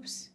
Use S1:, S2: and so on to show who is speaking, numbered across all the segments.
S1: Oops.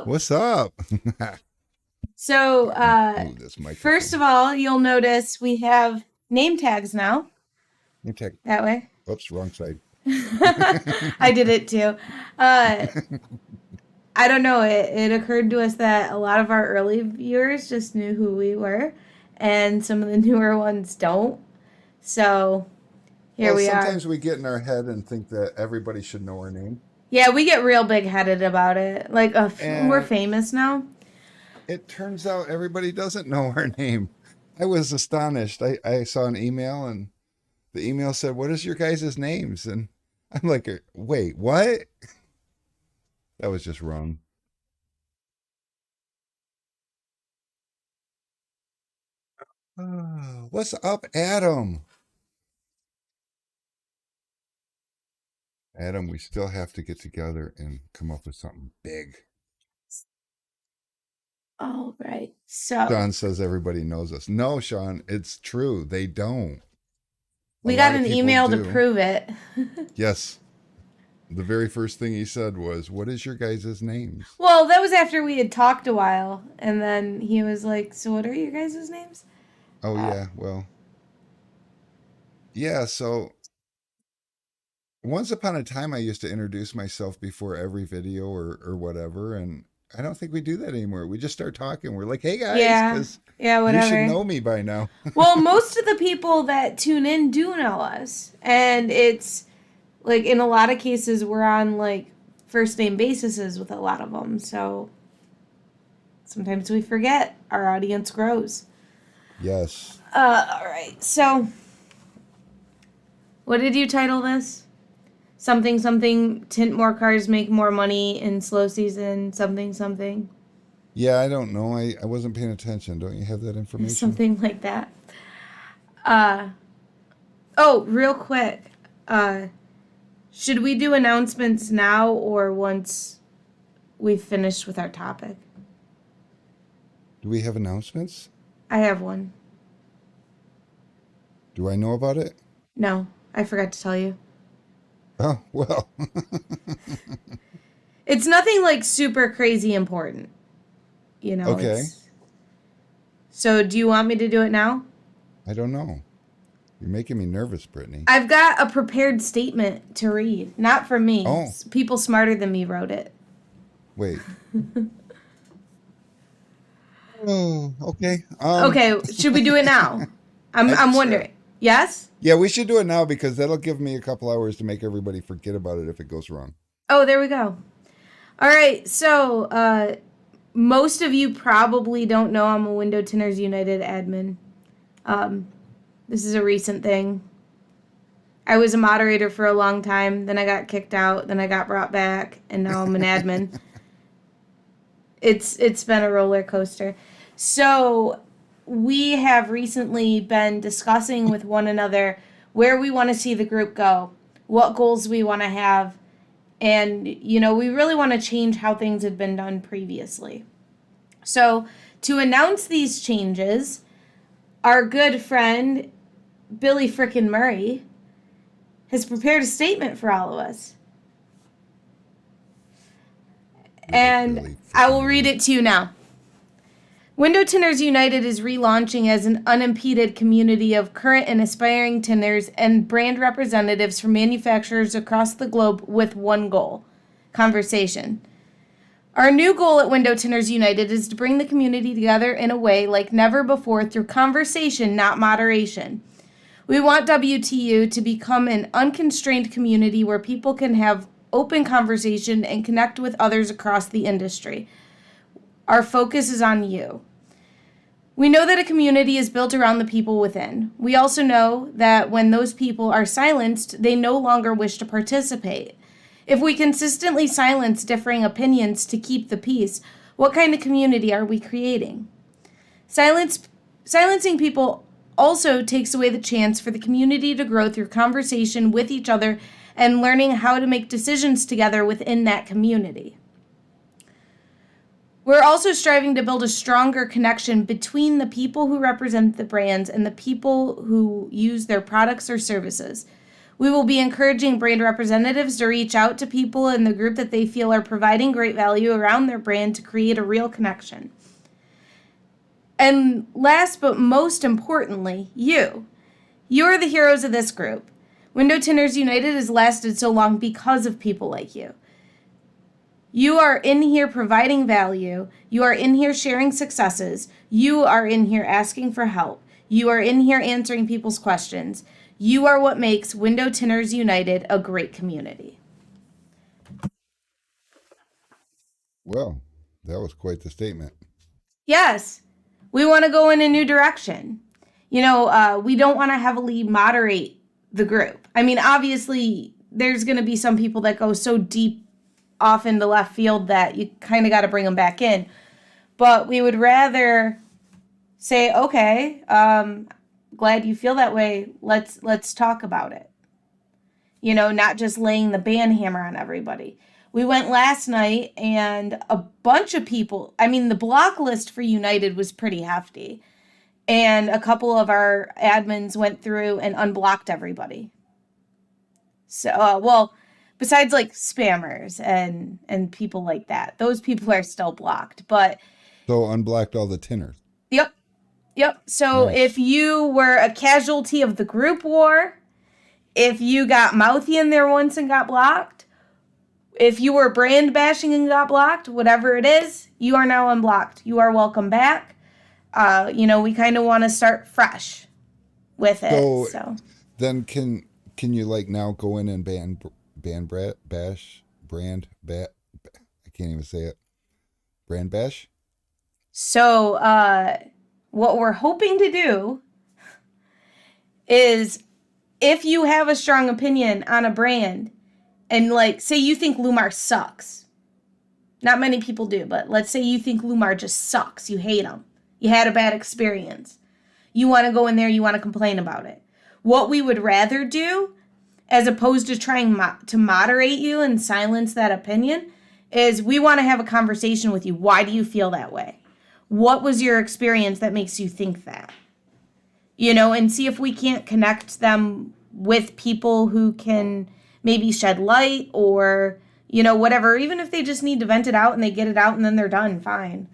S1: Hello.
S2: What's up?
S1: So,
S2: Let me move this
S1: first
S2: microphone.
S1: of all, you'll notice we have name tags now.
S2: Let me take.
S1: That way.
S2: Oops, wrong side.
S1: I did it too. Uh, I don't know. It occurred to us that a lot of our early viewers just knew who we were, and some of the newer ones don't. So, here
S2: Well,
S1: we are.
S2: sometimes we get in our head and think that everybody should know our name,
S1: Yeah, we get real big headed about it. Like, we're
S2: and
S1: famous now.
S2: it turns out everybody doesn't know our name. I was astonished. I saw an email, and the email said, "What is your guys' names?" And I'm like, "Wait, what?" That was just wrong. What's up, Adam? Adam, we still have to get together and come up with something big.
S1: All right. So,
S2: Sean says everybody knows us. No, Sean, it's true. They don't. A
S1: we got
S2: lot of
S1: an
S2: people
S1: email to
S2: do.
S1: prove it.
S2: Yes. The very first thing he said was, "What is your guys' names?"
S1: Well, that was after we had talked a while, and then he was like, "So, what are your guys' names?"
S2: Oh,
S1: Uh,
S2: yeah. Well, yeah. So once upon a time, I used to introduce myself before every video or whatever. And I don't think we do that anymore. We just start talking. We're like, "Hey, guys,"
S1: yeah,
S2: because
S1: yeah,
S2: you should
S1: whatever.
S2: know me by now.
S1: Well, most of the people that tune in do know us, and it's like in a lot of cases we're on like first name basis with a lot of them. So sometimes we forget our audience grows.
S2: Yes.
S1: All right. So, what did you title this? Something something tint more cars make more money in slow season something something.
S2: Yeah, I don't know. I wasn't paying attention. Don't you have that information?
S1: Something like that. Uh oh, real quick. Uh should we do announcements now or once we've finished with our topic?
S2: Do we have announcements?
S1: I have one.
S2: Do I know about it?
S1: No, I forgot to tell you.
S2: Oh, well.
S1: It's nothing like super crazy important. You know,
S2: Okay.
S1: it's so do you want me to do it now?
S2: I don't know. You're making me nervous, Brittany.
S1: I've got a prepared statement to read. Not from me.
S2: Oh,
S1: People smarter than me wrote it.
S2: wait. Oh, okay.
S1: Okay, should we do it now? I'm
S2: Sure.
S1: wondering. Yes?
S2: Yeah, we should do it now because that'll give me a couple hours to make everybody forget about it if it goes wrong.
S1: Oh, there we go. All right, so most of you probably don't know I'm a Window Tinners United admin. Um, this is a recent thing. I was a moderator for a long time, then I got kicked out, then I got brought back, and now I'm an admin. It's been a roller coaster. So we have recently been discussing with one another where we want to see the group go, what goals we want to have, and we really want to change how things had been done previously. So to announce these changes, our good friend Billy Frickin' Murray has prepared a statement for all of us. And
S2: Billy
S1: I
S2: freaking
S1: will read
S2: Murray.
S1: it to you now. Window Tinners United is relaunching as an unimpeded community of current and aspiring tinners and brand representatives from manufacturers across the globe with one goal: conversation. Our new goal at Window Tinners United is to bring the community together in a way like never before through conversation, not moderation. We want WTU to become an unconstrained community where people can have open conversation and connect with others across the industry. Our focus is on you. We know that a community is built around the people within. We also know that when those people are silenced, they no longer wish to participate. If we consistently silence differing opinions to keep the peace, what kind of community are we creating? Silencing people also takes away the chance for the community to grow through conversation with each other and learning how to make decisions together within that community. We're also striving to build a stronger connection between the people who represent the brands and the people who use their products or services. We will be encouraging brand representatives to reach out to people in the group that they feel are providing great value around their brand to create a real connection. And last but most importantly, you. You're the heroes of this group. Window Tinters United has lasted so long because of people like you. You are in here providing value. You are in here sharing successes. You are in here asking for help. You are in here answering people's questions. You are what makes Window Tinters United a great community.
S2: Well, that was quite the statement.
S1: Yes, we want to go in a new direction. We don't want to heavily moderate the group. I mean, obviously, there's going to be some people that go so deep off into left field that you kind of got to bring them back in. But we would rather say, okay, glad you feel that way. Let's talk about it. Not just laying the ban hammer on everybody. We went last night and a bunch of people, the block list for United was pretty hefty. And a couple of our admins went through and unblocked everybody. So, besides like spammers and people like that, those people are still blocked. But
S2: so unblocked all the tinners.
S1: Yep. So
S2: Nice.
S1: If you were a casualty of the group war, if you got mouthy in there once and got blocked, if you were brand bashing and got blocked, whatever it is, you are now unblocked. You are welcome back. We kind of want to start fresh with it. So
S2: then can you like now go in and ban bash brand bat? I can't even say it. Brand bash.
S1: So what we're hoping to do is, if you have a strong opinion on a brand, and like say you think Lumar sucks, not many people do, but let's say you think Lumar just sucks, you hate them. You had a bad experience. You want to go in there, you want to complain about it. What we would rather do, as opposed to trying to moderate you and silence that opinion, is we want to have a conversation with you. Why do you feel that way? What was your experience that makes you think that? And see if we can't connect them with people who can maybe shed light or, whatever. Even if they just need to vent it out and they get it out and then they're done, fine.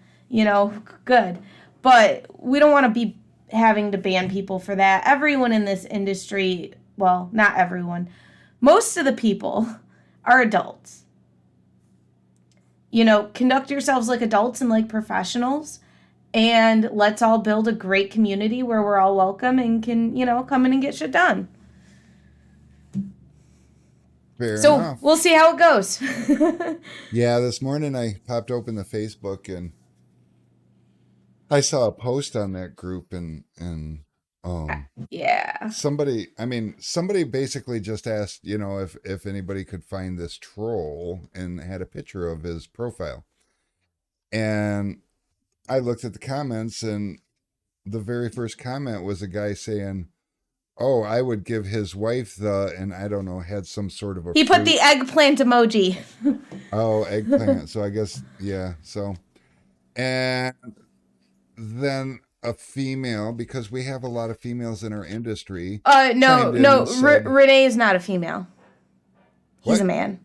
S1: Good. But we don't want to be having to ban people for that. Everyone in this industry, well, not everyone, most of the people are adults. Conduct yourselves like adults and like professionals, and let's all build a great community where we're all welcome and can, come in and get shit done.
S2: Fair
S1: So
S2: enough.
S1: we'll see how it goes.
S2: Yeah, this morning I popped open the Facebook and I saw a post on that group and
S1: Yeah.
S2: somebody basically just asked, if anybody could find this troll and had a picture of his profile. And I looked at the comments and the very first comment was a guy saying, "Oh, I would give his wife and I don't know, had some sort of a
S1: He put
S2: fruit."
S1: the eggplant emoji.
S2: Oh, eggplant. So I guess, yeah. So, and then a female, because we have a lot of females in our industry.
S1: No.
S2: chimed in and said-
S1: Renee is not a female. He's
S2: What?
S1: a man.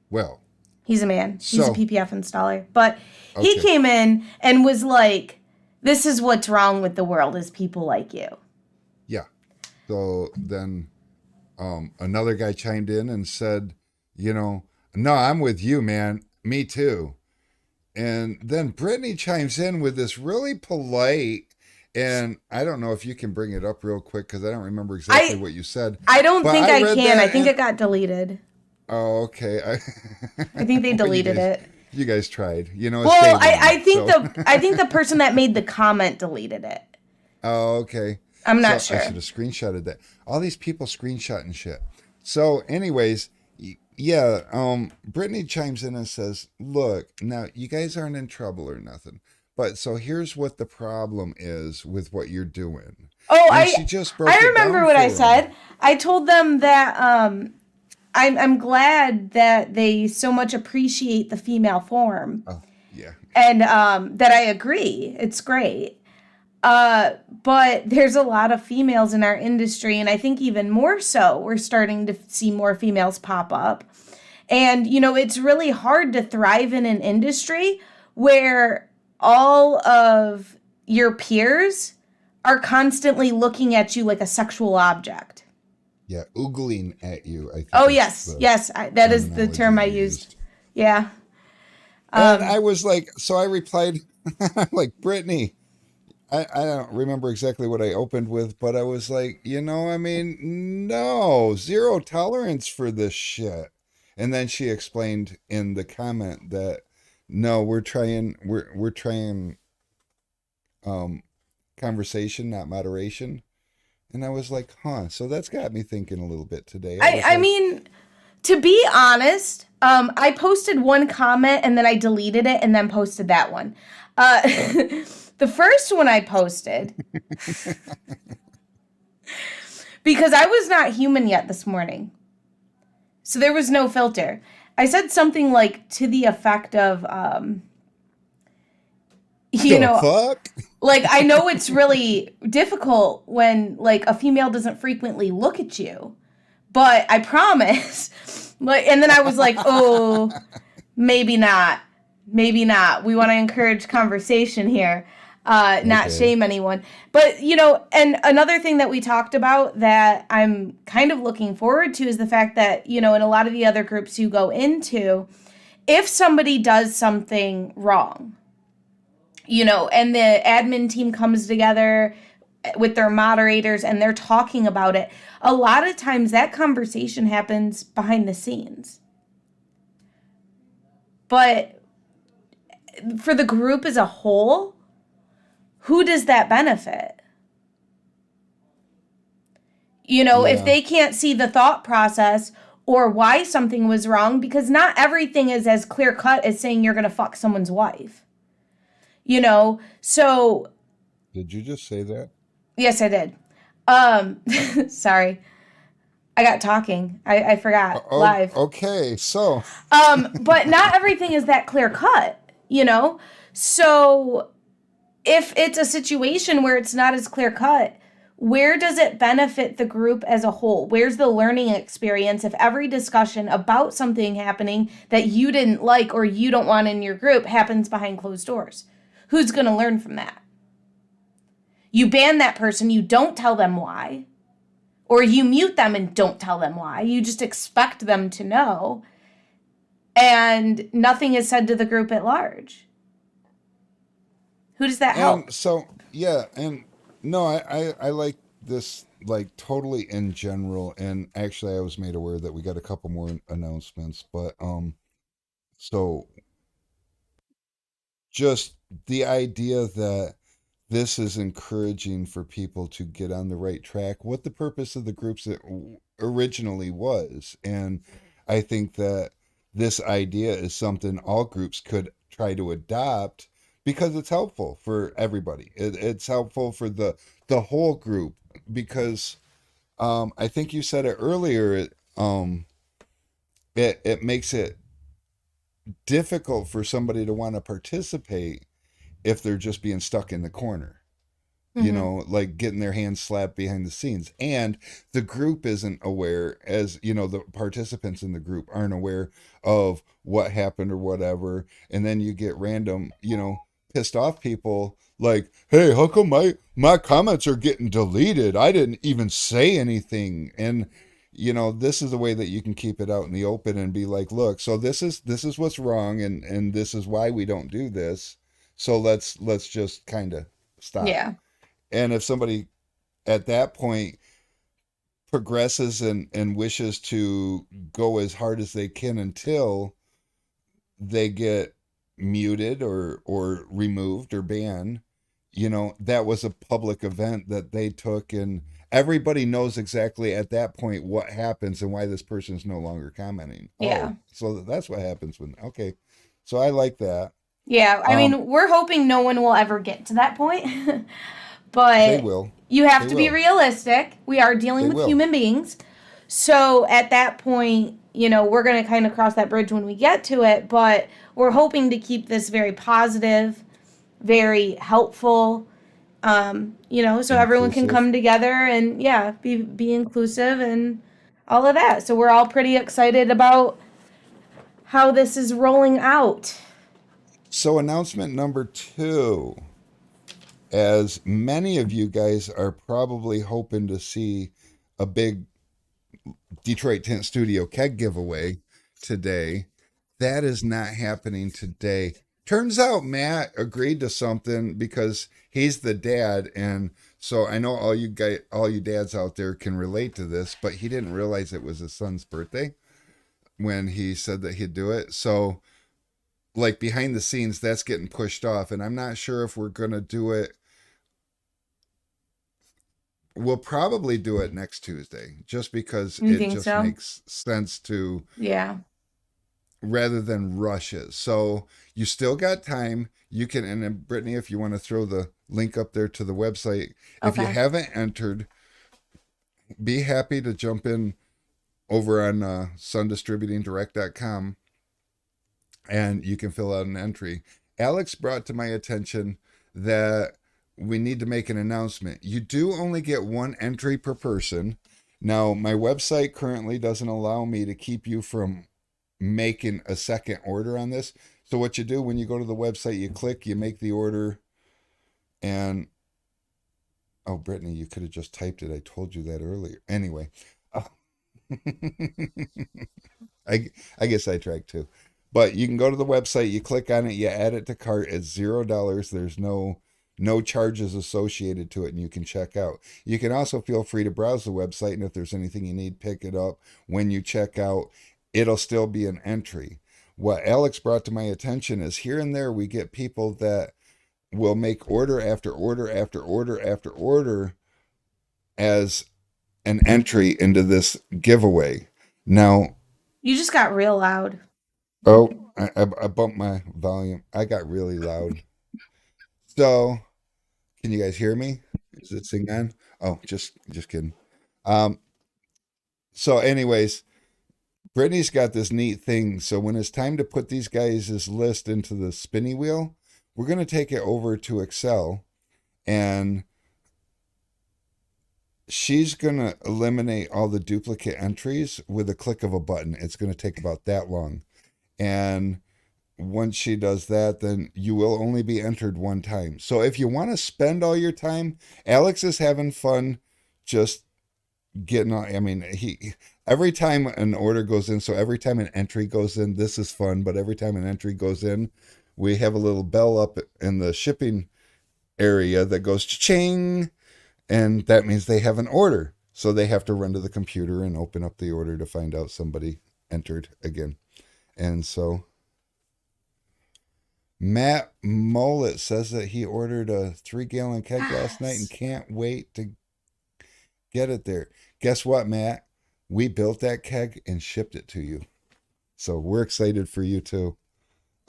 S2: Well,
S1: He's a man. He's
S2: So-
S1: a PPF installer. But he
S2: Okay.
S1: came in and was like, this is what's wrong with the world is people like you.
S2: yeah. So then another guy chimed in and said, no, I'm with you, man. Me too. And then Brittany chimes in with this really polite, and I don't know if you can bring it up real quick because I don't remember exactly what you said.
S1: I don't
S2: But
S1: think
S2: I
S1: I
S2: read
S1: can.
S2: that
S1: I think
S2: and-
S1: it got deleted.
S2: Oh, okay.
S1: I think they
S2: Well,
S1: deleted it.
S2: You guys tried. It's
S1: Well,
S2: day one,
S1: I think
S2: so-
S1: I think the person that made the comment deleted it.
S2: Oh, okay.
S1: I'm not
S2: So I
S1: sure.
S2: should have screenshotted that. All these people screenshotting shit. So, anyways, yeah, Brittany chimes in and says, "Look, now you guys aren't in trouble or nothing, but so here's what the problem is with what you're doing."
S1: Oh,
S2: And
S1: I
S2: she just broke
S1: I
S2: it
S1: remember
S2: down
S1: what
S2: for
S1: I
S2: them.
S1: said. I told them that I'm glad that they so much appreciate the female form,
S2: Oh, yeah.
S1: and that I agree. It's great. But there's a lot of females in our industry, and I think even more so, we're starting to see more females pop up. And, it's really hard to thrive in an industry where all of your peers are constantly looking at you like a sexual object.
S2: Yeah, oogling at you, I think.
S1: Oh,
S2: is
S1: yes.
S2: the
S1: Yes. That is the
S2: terminology
S1: term I
S2: you
S1: used. Yeah.
S2: And I was like, so I replied, I'm like, Brittany, I don't remember exactly what I opened with, but I was like, I mean, no, zero tolerance for this shit. And then she explained in the comment that no, we're trying um conversation, not moderation. And I was like, huh. So that's got me thinking a little bit today. I was
S1: I
S2: like,
S1: mean, to be honest, I posted one comment and then I deleted it and then posted that one. The first one I posted, because I was not human yet this morning. So there was no filter. I said something like to the effect of,
S2: the fuck?
S1: like, I know it's really difficult when, like, a female doesn't frequently look at you, but I promise. Like, and then I was like, oh, maybe not. Maybe not. We want to encourage conversation here, not
S2: Okay.
S1: shame anyone. But, and another thing that we talked about that I'm kind of looking forward to is the fact that, in a lot of the other groups you go into, if somebody does something wrong, and the admin team comes together with their moderators and they're talking about it, a lot of times that conversation happens behind the scenes. But for the group as a whole, who does that benefit? If
S2: Yeah.
S1: they can't see the thought process or why something was wrong, because not everything is as clear cut as saying you're going to fuck someone's wife. So
S2: Did you just say that?
S1: yes, I did. Sorry. I got talking. I forgot
S2: Oh,
S1: live.
S2: okay. So,
S1: But not everything is that clear cut. So if it's a situation where it's not as clear cut, where does it benefit the group as a whole? Where's the learning experience if every discussion about something happening that you didn't like or you don't want in your group happens behind closed doors? Who's going to learn from that? You ban that person, you don't tell them why. Or you mute them and don't tell them why. You just expect them to know. And nothing is said to the group at large. Who does that help?
S2: and so, yeah, and no, I like this, like, totally in general. And actually, I was made aware that we got a couple more announcements, but, so just the idea that this is encouraging for people to get on the right track, what the purpose of the groups that originally was. And I think that this idea is something all groups could try to adopt because it's helpful for everybody. It's helpful for the whole group because I think you said it earlier. It makes it difficult for somebody to want to participate if they're just being stuck in the corner,
S1: Mm-hmm.
S2: like getting their hands slapped behind the scenes. And the group isn't aware, the participants in the group aren't aware of what happened or whatever. And then you get random, pissed off people like, hey, how come my comments are getting deleted? I didn't even say anything. And this is the way that you can keep it out in the open and be like, look, so this is what's wrong, and this is why we don't do this. So let's just kind of stop.
S1: Yeah.
S2: And if somebody at that point progresses and wishes to go as hard as they can until they get muted or removed or banned, that was a public event that they took, and everybody knows exactly at that point what happens and why this person is no longer commenting.
S1: Yeah.
S2: Oh, so that's what happens when, okay. So I like that.
S1: Yeah. I
S2: Um,
S1: mean, we're hoping no one will ever get to that point.
S2: they
S1: But
S2: will.
S1: you have
S2: They
S1: to be
S2: will.
S1: realistic. We are
S2: They
S1: dealing with
S2: will.
S1: human beings. So at that point, we're going to kind of cross that bridge when we get to it. But we're hoping to keep this very positive, very helpful, So everyone can
S2: Inclusive.
S1: come together and yeah, be inclusive and all of that. So we're all pretty excited about how this is rolling out.
S2: So announcement number 2, as many of you guys are probably hoping to see a big Detroit Tent Studio keg giveaway today. That is not happening today. Turns out Matt agreed to something because he's the dad, and so I know all you dads out there can relate to this, but he didn't realize it was his son's birthday when he said that he'd do it. So like behind the scenes, that's getting pushed off, and I'm not sure if we're gonna do it. We'll probably do it next Tuesday, just because
S1: You
S2: it
S1: think
S2: just
S1: so?
S2: makes sense to,
S1: Yeah.
S2: rather than rush it. So you still got time. You can, and then Brittany, if you want to throw the link up there to the website, if you
S1: Okay.
S2: haven't entered, be happy to jump in over on sundistributingdirect.com and you can fill out an entry. Alex brought to my attention that we need to make an announcement. You do only get one entry per person. Now, my website currently doesn't allow me to keep you from making a second order on this. So what you do when you go to the website, you click, you make the order, and oh, Brittany, you could have just typed it. I told you that earlier. Anyway, uh, I guess I tracked too. But you can go to the website, you click on it, you add it to cart. It's $0. There's no charges associated to it, and you can check out. You can also feel free to browse the website, and if there's anything you need, pick it up when you check out. It'll still be an entry. What Alex brought to my attention is here and there we get people that will make order after order after order after order as an entry into this giveaway. Now,
S1: You just got real loud.
S2: oh, I bumped my volume. I got really loud. So, can you guys hear me? Is this thing on? Oh, just kidding. Um, so anyways, Brittany's got this neat thing. So when it's time to put these guys' list into the spinny wheel, we're gonna take it over to Excel, and she's gonna eliminate all the duplicate entries with a click of a button. It's gonna take about that long. And once she does that, then you will only be entered one time. So if you want to spend all your time, Alex is having fun just getting on. I mean, he every time an order goes in, so every time an entry goes in, this is fun, but every time an entry goes in, we have a little bell up in the shipping area that goes ching, and that means they have an order. So they have to run to the computer and open up the order to find out somebody entered again. And so Matt Mullet says that he ordered a 3-gallon keg last night and
S1: Yes.
S2: can't wait to get it there. Guess what, Matt? We built that keg and shipped it to you. So we're excited for you too.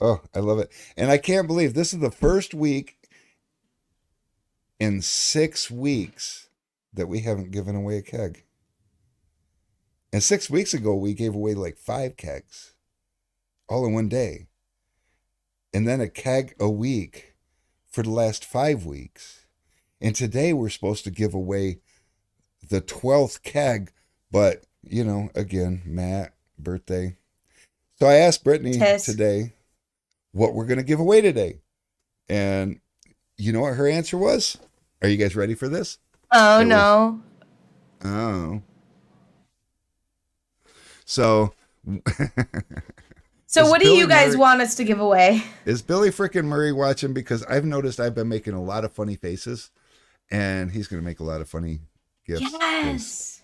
S2: Oh, I love it. And I can't believe this is the first week in 6 weeks that we haven't given away a keg. And 6 weeks ago, we gave away like 5 kegs all in one day. And then a keg a week for the last 5 weeks. And today we're supposed to give away the 12th keg, but again, Matt, birthday. So I asked Brittany
S1: Tis.
S2: today what we're going to give away today. And you know what her answer was? Are you guys ready for this?
S1: Oh
S2: It was,
S1: no.
S2: oh. So
S1: So
S2: is
S1: what do
S2: Billy
S1: you guys
S2: Murray
S1: want us to give away?
S2: is Billy freaking Murray watching? Because I've noticed I've been making a lot of funny faces, and he's going to make a lot of funny gifts. Because
S1: Yes.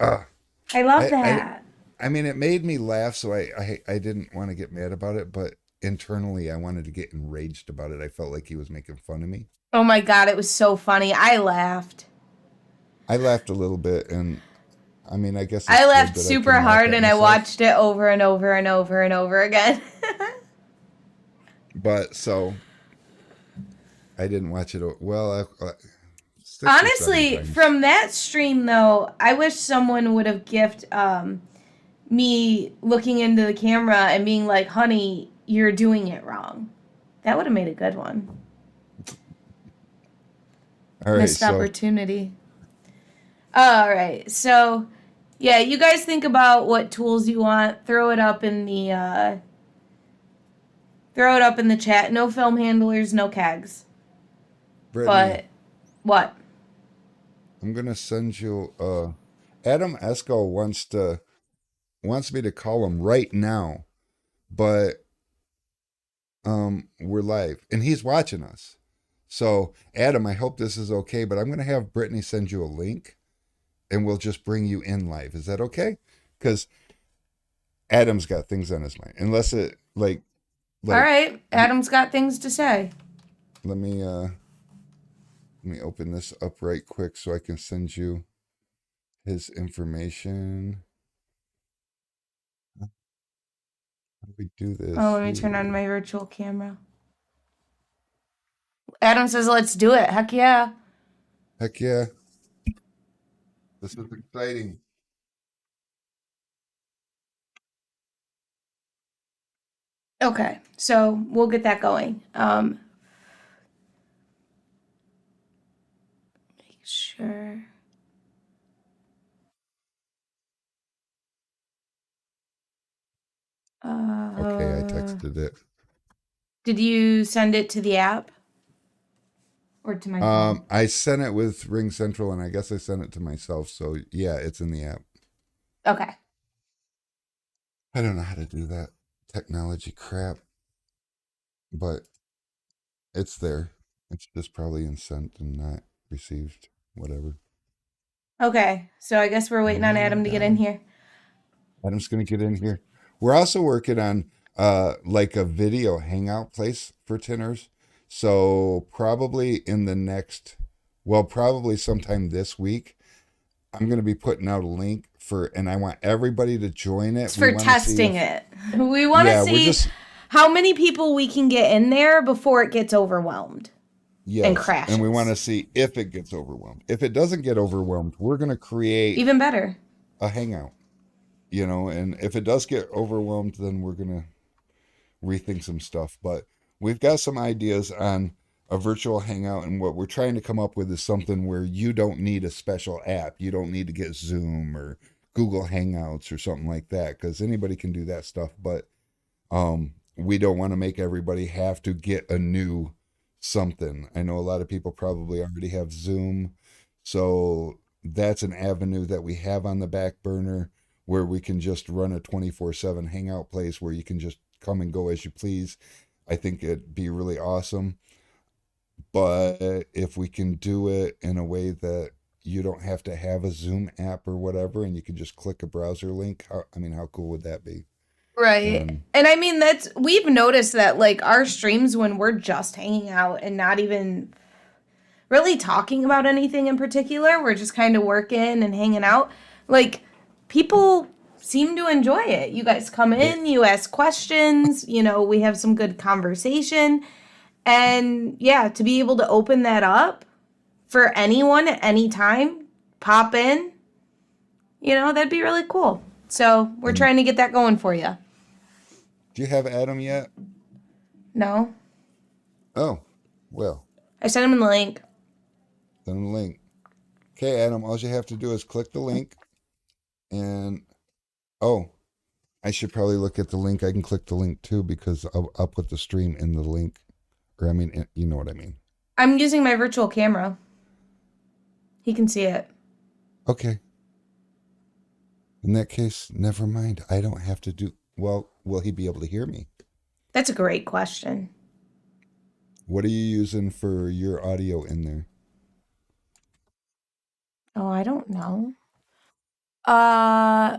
S2: uh,
S1: I love
S2: I, I
S1: that.
S2: I mean, it made me laugh, so I didn't want to get mad about it, but internally I wanted to get enraged about it. I felt like he was making fun of me.
S1: Oh my god, it was so funny. I laughed.
S2: I laughed a little bit, and I mean, I guess
S1: I
S2: it's good
S1: laughed
S2: that I
S1: super
S2: can laugh
S1: hard
S2: at
S1: and I
S2: myself.
S1: watched it over and over and over and over again.
S2: But so I didn't watch it. Well, 6 or 7
S1: Honestly,
S2: times.
S1: from that stream though, I wish someone would have gift me looking into the camera and being like, "Honey, you're doing it wrong." That would have made a good one.
S2: All right,
S1: Missed
S2: so
S1: opportunity. All right. So, yeah, you guys think about what tools you want. Throw it up in the chat. No film handlers, no CAGs.
S2: Brittany,
S1: But what?
S2: I'm gonna send you. Adam Esco wants me to call him right now, but we're live and he's watching us. So Adam, I hope this is okay, but I'm gonna have Brittany send you a link, and we'll just bring you in live. Is that okay? Because Adam's got things on his mind. Unless it
S1: All
S2: like
S1: right. Adam's got things to say.
S2: let me open this up right quick so I can send you his information. How do we do
S1: Oh,
S2: this
S1: let me turn on
S2: here?
S1: my virtual camera. Adam says, let's do it. Heck yeah.
S2: Heck yeah. This is exciting.
S1: Okay. So we'll get that going. Make sure.
S2: Okay, I
S1: Uh,
S2: texted it.
S1: did you send it to the app or to my phone?
S2: I sent it with Ring Central, and I guess I sent it to myself. So yeah, it's in the app.
S1: Okay.
S2: I don't know how to do that technology crap, but it's there. It's just probably in sent and not received. Whatever.
S1: Okay. So I guess we're waiting on Adam to get in
S2: And
S1: here.
S2: Adam's gonna get in here. We're also working on like a video hangout place for Tinners. So probably in the next, well, probably sometime this week, I'm gonna be putting out a link for, and I want everybody to join it.
S1: It's
S2: We
S1: for
S2: want to see
S1: testing
S2: if,
S1: it. We want to
S2: yeah, we're
S1: see
S2: just,
S1: how many people we can get in there before it gets overwhelmed and
S2: yes, and we want
S1: crashes.
S2: to see if it gets overwhelmed. If it doesn't get overwhelmed, we're gonna create
S1: Even better.
S2: a hangout, and if it does get overwhelmed, then we're gonna rethink some stuff. But we've got some ideas on a virtual hangout, and what we're trying to come up with is something where you don't need a special app. You don't need to get Zoom or Google Hangouts or something like that, because anybody can do that stuff. But we don't want to make everybody have to get a new something. I know a lot of people probably already have Zoom, so that's an avenue that we have on the back burner where we can just run a 24/7 hangout place where you can just come and go as you please. I think it'd be really awesome. But if we can do it in a way that you don't have to have a Zoom app or whatever, and you can just click a browser link, how cool would that be?
S1: Right.
S2: And
S1: And I mean, we've noticed that like our streams when we're just hanging out and not even really talking about anything in particular, we're just kind of working and hanging out. Like people seem to enjoy it. You guys come
S2: they,
S1: in, you ask questions, we have some good conversation. And yeah, to be able to open that up for anyone at any time, pop in, that'd be really cool. So we're
S2: and
S1: trying to get that going for you.
S2: do you have Adam yet?
S1: No?
S2: Oh, well,
S1: I sent him the link.
S2: then the link. Okay, Adam, all you have to do is click the link, and oh, I should probably look at the link. I can click the link too because I'll put the stream in the link. Or you know what I mean.
S1: I'm using my virtual camera. He can see it.
S2: Okay. In that case, never mind. I don't have to do. Well, will he be able to hear me?
S1: That's a great question.
S2: What are you using for your audio in there?
S1: Oh, I don't know. Uh,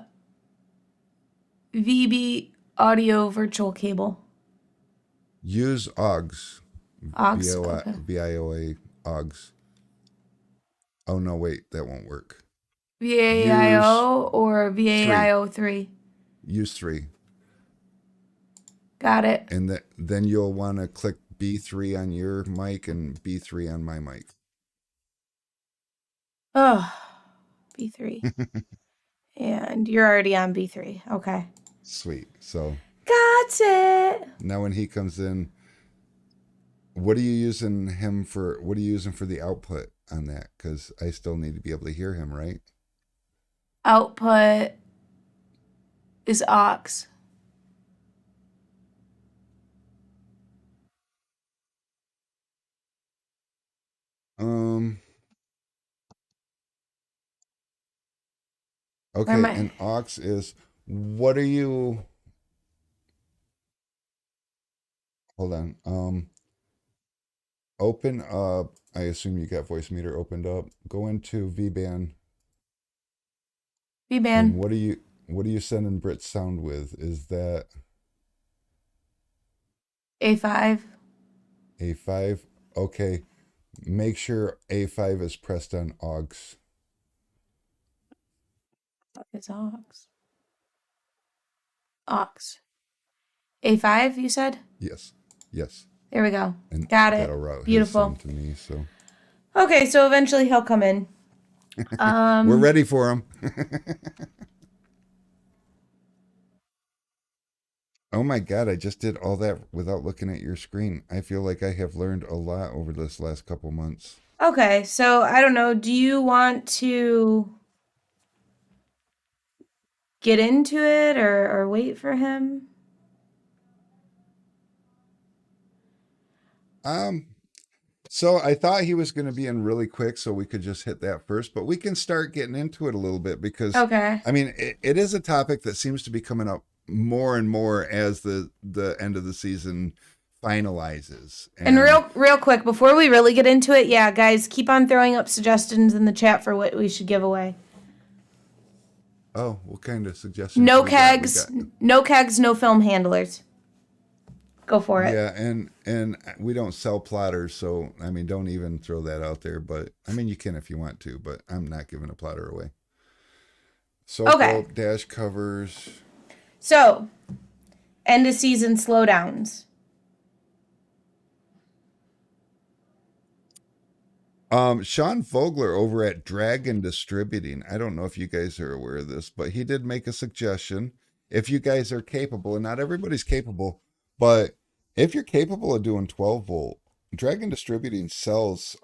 S1: VB audio virtual cable.
S2: Use AUX.
S1: Aux. Okay.
S2: VIOA AUX. Oh no, wait, that won't work. Use
S1: VAIO or
S2: 3.
S1: VAIO3.
S2: Use 3.
S1: Got it.
S2: And then you'll want to click B3 on your mic and B3 on my mic.
S1: Oh, B3. And you're already on B3. Okay.
S2: Sweet. So
S1: Got it.
S2: now when he comes in, What are you using him for? What are you using for the output on that? Because I still need to be able to hear him, right?
S1: Output is aux.
S2: Um.
S1: Where am
S2: Okay,
S1: I?
S2: and aux is what are you? Hold on. Open up. I assume you got voice meter opened up. Go into VBand, and
S1: V-band.
S2: what are you sending Brit sound with? Is that
S1: A5
S2: A5? Okay, make sure A5 is pressed on aux.
S1: is aux. Aux. A5, you said?
S2: Yes, yes,
S1: There we go.
S2: and
S1: Got it.
S2: that'll route his
S1: Beautiful.
S2: sound to me. So
S1: Okay, so eventually he'll come in.
S2: we're
S1: Um,
S2: ready for him. Oh my God, I just did all that without looking at your screen. I feel like I have learned a lot over this last couple months.
S1: okay, so I don't know. Do you want to get into it or wait for him?
S2: Um, so I thought he was going to be in really quick so we could just hit that first, but we can start getting into it a little bit because
S1: Okay.
S2: I mean, it is a topic that seems to be coming up more and more as the end of the season finalizes.
S1: And
S2: And
S1: real quick, before we really get into it, yeah, guys, keep on throwing up suggestions in the chat for what we should give away.
S2: oh, what kind of suggestions
S1: No
S2: we got? We
S1: kegs,
S2: got
S1: no kegs, no film handlers. Go for it.
S2: yeah, and we don't sell plotters, so I mean, don't even throw that out there. But I mean, you can if you want to, but I'm not giving a plotter away. Soap
S1: Okay.
S2: rope, dash covers.
S1: So, end of season slowdowns.
S2: Sean Vogler over at Dragon Distributing. I don't know if you guys are aware of this, but he did make a suggestion. If you guys are capable, and not everybody's capable, but if you're capable of doing 12 volt, Dragon Distributing sells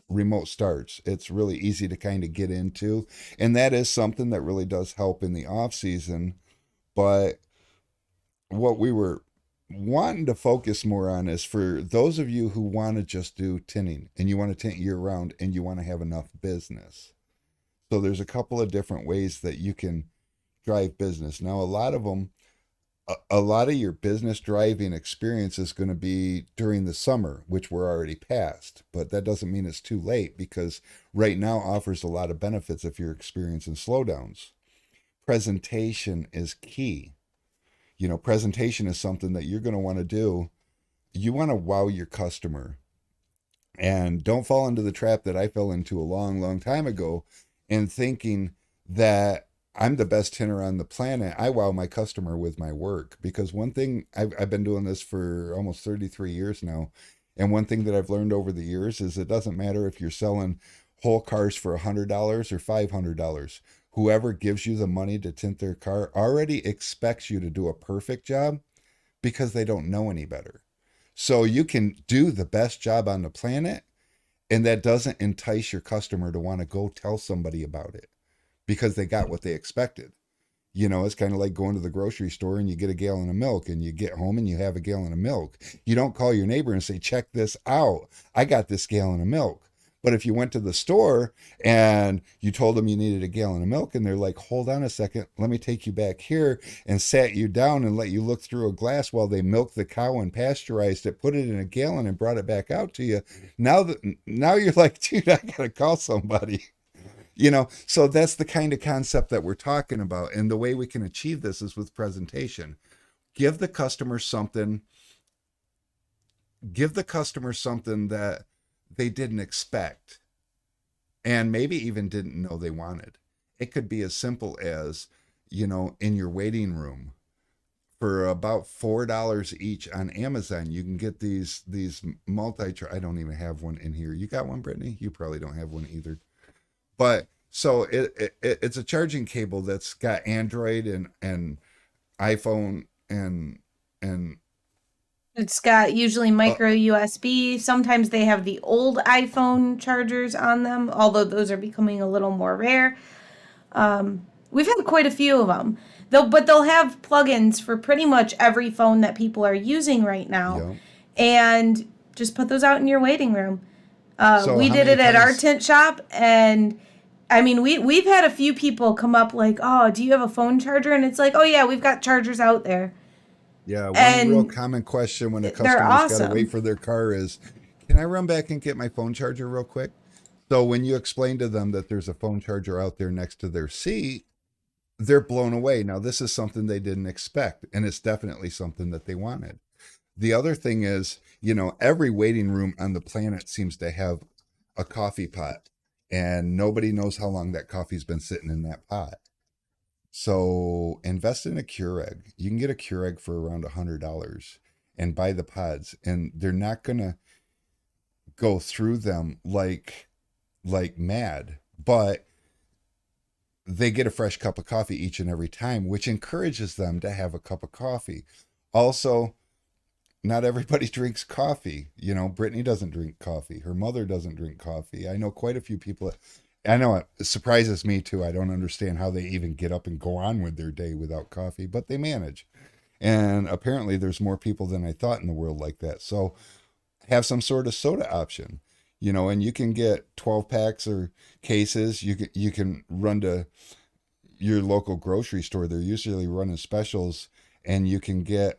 S2: remote starts. It's really easy to kind of get into, and that is something that really does help in the off season. But what we were wanting to focus more on is for those of you who want to just do tinning and you want to tint year round and you want to have enough business. So there's a couple of different ways that you can drive business. Now, a lot of them, a lot of your business driving experience is going to be during the summer, which we're already past, but that doesn't mean it's too late because right now offers a lot of benefits if you're experiencing slowdowns. Presentation is key. You know, presentation is something that you're going to want to do. You want to wow your customer, and don't fall into the trap that I fell into a long, long time ago in thinking that I'm the best tinner on the planet. I wow my customer with my work because one thing I've been doing this for almost 33 years now. And one thing that I've learned over the years is it doesn't matter if you're selling whole cars for $100 or $500. Whoever gives you the money to tint their car already expects you to do a perfect job because they don't know any better. So you can do the best job on the planet, and that doesn't entice your customer to want to go tell somebody about it because they got what they expected. You know, it's kind of like going to the grocery store and you get a gallon of milk and you get home and you have a gallon of milk. You don't call your neighbor and say, check this out. I got this gallon of milk. But if you went to the store and you told them you needed a gallon of milk and they're like, hold on a second, let me take you back here, and sat you down and let you look through a glass while they milked the cow and pasteurized it, put it in a gallon and brought it back out to you. Now you're like, dude, I gotta call somebody. You know, so that's the kind of concept that we're talking about. And the way we can achieve this is with presentation. Give the customer something, give the customer something that they didn't expect and maybe even didn't know they wanted. It could be as simple as, you know, in your waiting room for about $4 each on Amazon, you can get these multi. I don't even have one in here. You got one, Brittany? You probably don't have one either. But so it's a charging cable that's got Android and iPhone and
S1: It's got usually
S2: Uh,
S1: micro USB. Sometimes they have the old iPhone chargers on them, although those are becoming a little more rare. We've had quite a few of them. They'll have plugins for pretty much every phone that people are using right now,
S2: yeah.
S1: and just put those out in your waiting room.
S2: So
S1: We
S2: how
S1: did
S2: many
S1: it at our
S2: times?
S1: tint shop, and I mean, we've had a few people come up like, "Oh, do you have a phone charger?" And it's like, "Oh yeah, we've got chargers out there,"
S2: Yeah, one real
S1: and
S2: common question when a
S1: they're
S2: customer's got to wait
S1: awesome.
S2: for their car is, "Can I run back and get my phone charger real quick?" So when you explain to them that there's a phone charger out there next to their seat, they're blown away. Now, this is something they didn't expect, and it's definitely something that they wanted. The other thing is, every waiting room on the planet seems to have a coffee pot, and nobody knows how long that coffee's been sitting in that pot. So invest in a Keurig. You can get a Keurig for around $100 and buy the pods, and they're not gonna go through them like mad, but they get a fresh cup of coffee each and every time, which encourages them to have a cup of coffee. Also, not everybody drinks coffee. Brittany doesn't drink coffee. Her mother doesn't drink coffee. I know quite a few people. I know it surprises me too. I don't understand how they even get up and go on with their day without coffee, but they manage. And apparently, there's more people than I thought in the world like that. So, have some sort of soda option, and you can get 12 packs or cases. You can run to your local grocery store. They're usually running specials, and you can get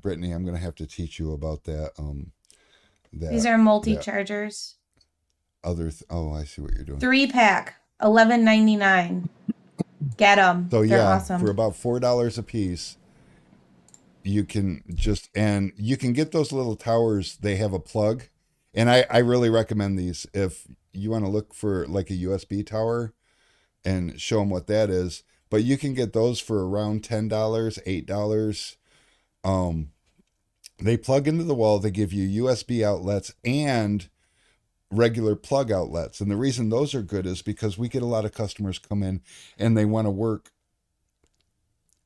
S2: Brittany, I'm gonna have to teach you about
S1: These
S2: that
S1: are multi
S2: that
S1: chargers.
S2: oh, I see what you're doing.
S1: 3 pack, 11.99. Get them.
S2: So
S1: They're
S2: yeah, for
S1: awesome.
S2: about $4 a piece, you can get those little towers. They have a plug, and I really recommend these if you want to look for like a USB tower and show them what that is. But you can get those for around $10, $8. Um, they plug into the wall. They give you USB outlets and regular plug outlets. And the reason those are good is because we get a lot of customers come in and they want to work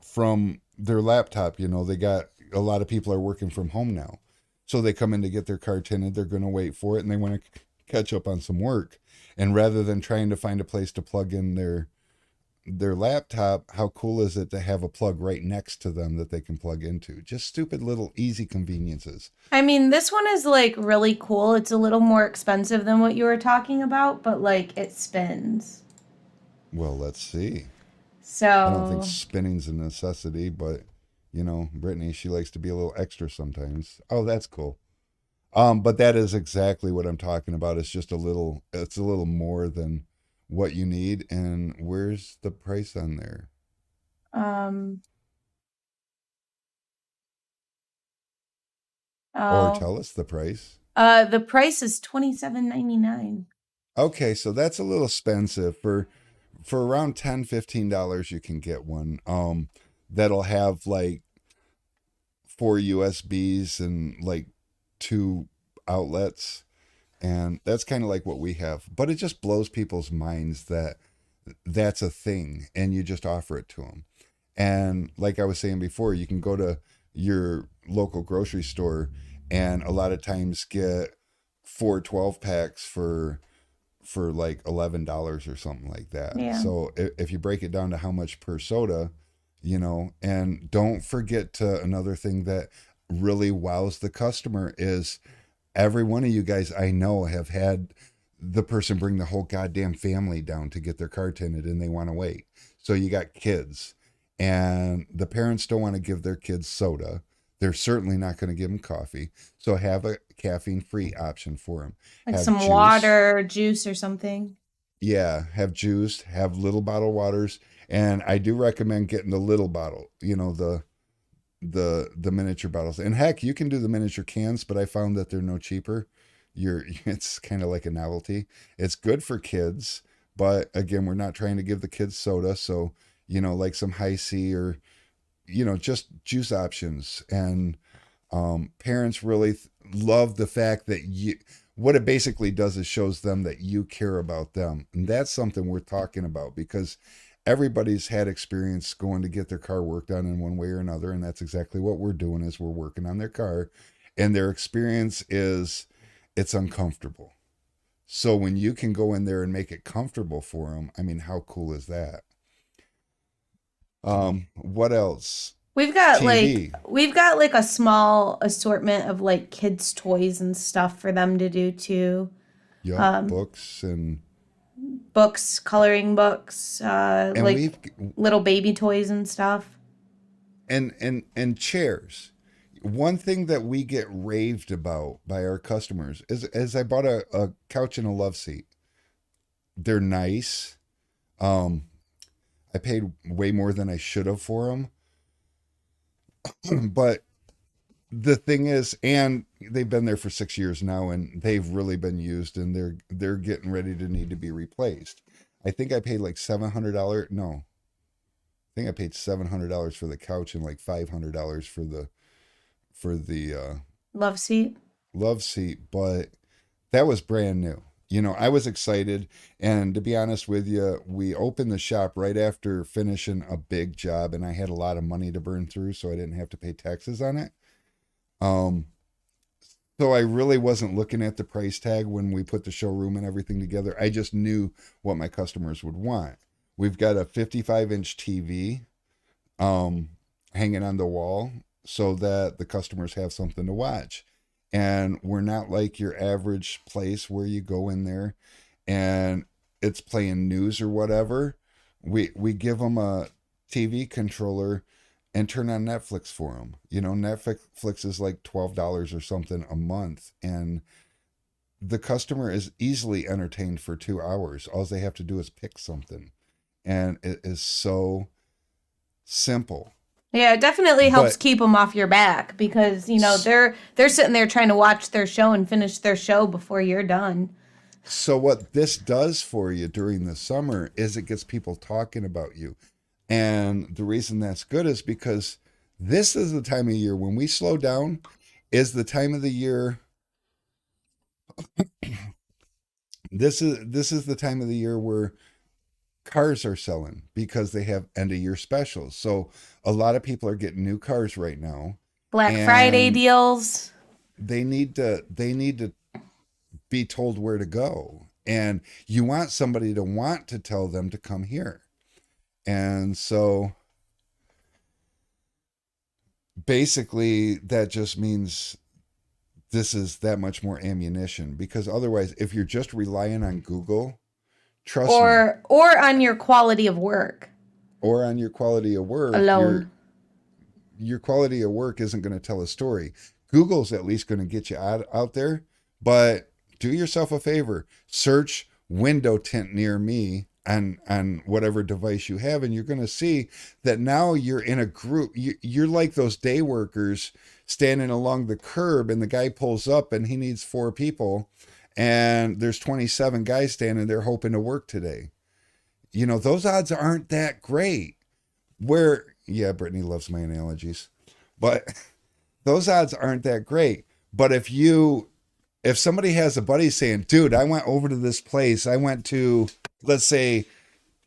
S2: from their laptop. They got a lot of people are working from home now. So they come in to get their car tinted, they're going to wait for it and they want to catch up on some work. And rather than trying to find a place to plug in their laptop, how cool is it to have a plug right next to them that they can plug into? Just stupid little easy conveniences.
S1: I mean, this one is like really cool. It's a little more expensive than what you were talking about, but like it spins.
S2: Well, let's see. I don't think
S1: So,
S2: spinning's a necessity, but Brittany, she likes to be a little extra sometimes. Oh, that's cool. But that is exactly what I'm talking about. It's a little more than what you need. And where's the price on there?
S1: um,
S2: Or
S1: oh,
S2: tell us the price.
S1: the price is 27.99.
S2: Okay, so that's a little expensive for around $10-15 you can get one. That'll have like four USBs and like two outlets. And that's kind of like what we have. But it just blows people's minds that that's a thing and you just offer it to them. And like I was saying before, you can go to your local grocery store and a lot of times get 4 12 packs for like $11 or something like that.
S1: Yeah.
S2: So if you break it down to how much per soda, and don't forget to another thing that really wows the customer is every one of you guys I know have had the person bring the whole goddamn family down to get their car tinted and they want to wait. So you got kids and the parents don't want to give their kids soda. They're certainly not going to give them coffee. So have a caffeine free option for them.
S1: Like
S2: Have
S1: some
S2: juice.
S1: water, juice, or something.
S2: Yeah, have juice, have little bottle waters. And I do recommend getting the little bottle, the miniature bottles. And heck, you can do the miniature cans, but I found that they're no cheaper. It's kind of like a novelty. It's good for kids, but again, we're not trying to give the kids soda, so like some high C or just juice options. And parents really love the fact that what it basically does is shows them that you care about them, and that's something we're talking about because everybody's had experience going to get their car worked on in one way or another, and that's exactly what we're doing is we're working on their car, and their experience is it's uncomfortable. So when you can go in there and make it comfortable for them, I mean, how cool is that? What else? TV.
S1: We've got like a small assortment of like kids toys and stuff for them to do too.
S2: Yup,
S1: Um,
S2: books
S1: Books, coloring books,
S2: and
S1: like
S2: we've
S1: little baby toys and stuff.
S2: and chairs. One thing that we get raved about by our customers is I bought a couch and a love seat. They're nice. Um, I paid way more than I should have for them, but the thing is, and they've been there for 6 years now, and they've really been used, and they're getting ready to need to be replaced. I think I paid like $700. No, I think I paid $700 for the couch and like $500 for the
S1: Love seat.
S2: love seat, but that was brand new. You know, I was excited, and to be honest with you, we opened the shop right after finishing a big job, and I had a lot of money to burn through, so I didn't have to pay taxes on it. Um, So I really wasn't looking at the price tag when we put the showroom and everything together. I just knew what my customers would want. We've got a 55-inch TV um, hanging on the wall so that the customers have something to watch. And we're not like your average place where you go in there and it's playing news or whatever. We give them a TV controller and turn on Netflix for them. You know, Netflix is like $12 or something a month, and the customer is easily entertained for 2 hours. All they have to do is pick something, and it is so simple.
S1: Yeah, it definitely helps
S2: But
S1: keep them off your back because you know they're sitting there trying to watch their show and finish their show before you're done.
S2: so what this does for you during the summer is it gets people talking about you. And the reason that's good is because this is the time of year when we slow down, is the time of the year. This is the time of the year where cars are selling because they have end of year specials. So a lot of people are getting new cars right now,
S1: Black Friday
S2: and
S1: deals.
S2: they need to be told where to go. And you want somebody to want to tell them to come here. And so basically that just means this is that much more ammunition, because otherwise if you're just relying on Google, trust me,
S1: Or on your quality of work
S2: or on your quality of work,
S1: alone.
S2: your quality of work isn't going to tell a story. Google's at least going to get you out there, but do yourself a favor. Search window tint near me on whatever device you have, and you're going to see that now you're in a group. You're like those day workers standing along the curb, and the guy pulls up and he needs 4 people, and there's 27 guys standing there hoping to work today. You know, those odds aren't that great. Where, yeah, Brittany loves my analogies, but those odds aren't that great. But if somebody has a buddy saying, dude, I went over to this place, I went to, let's say,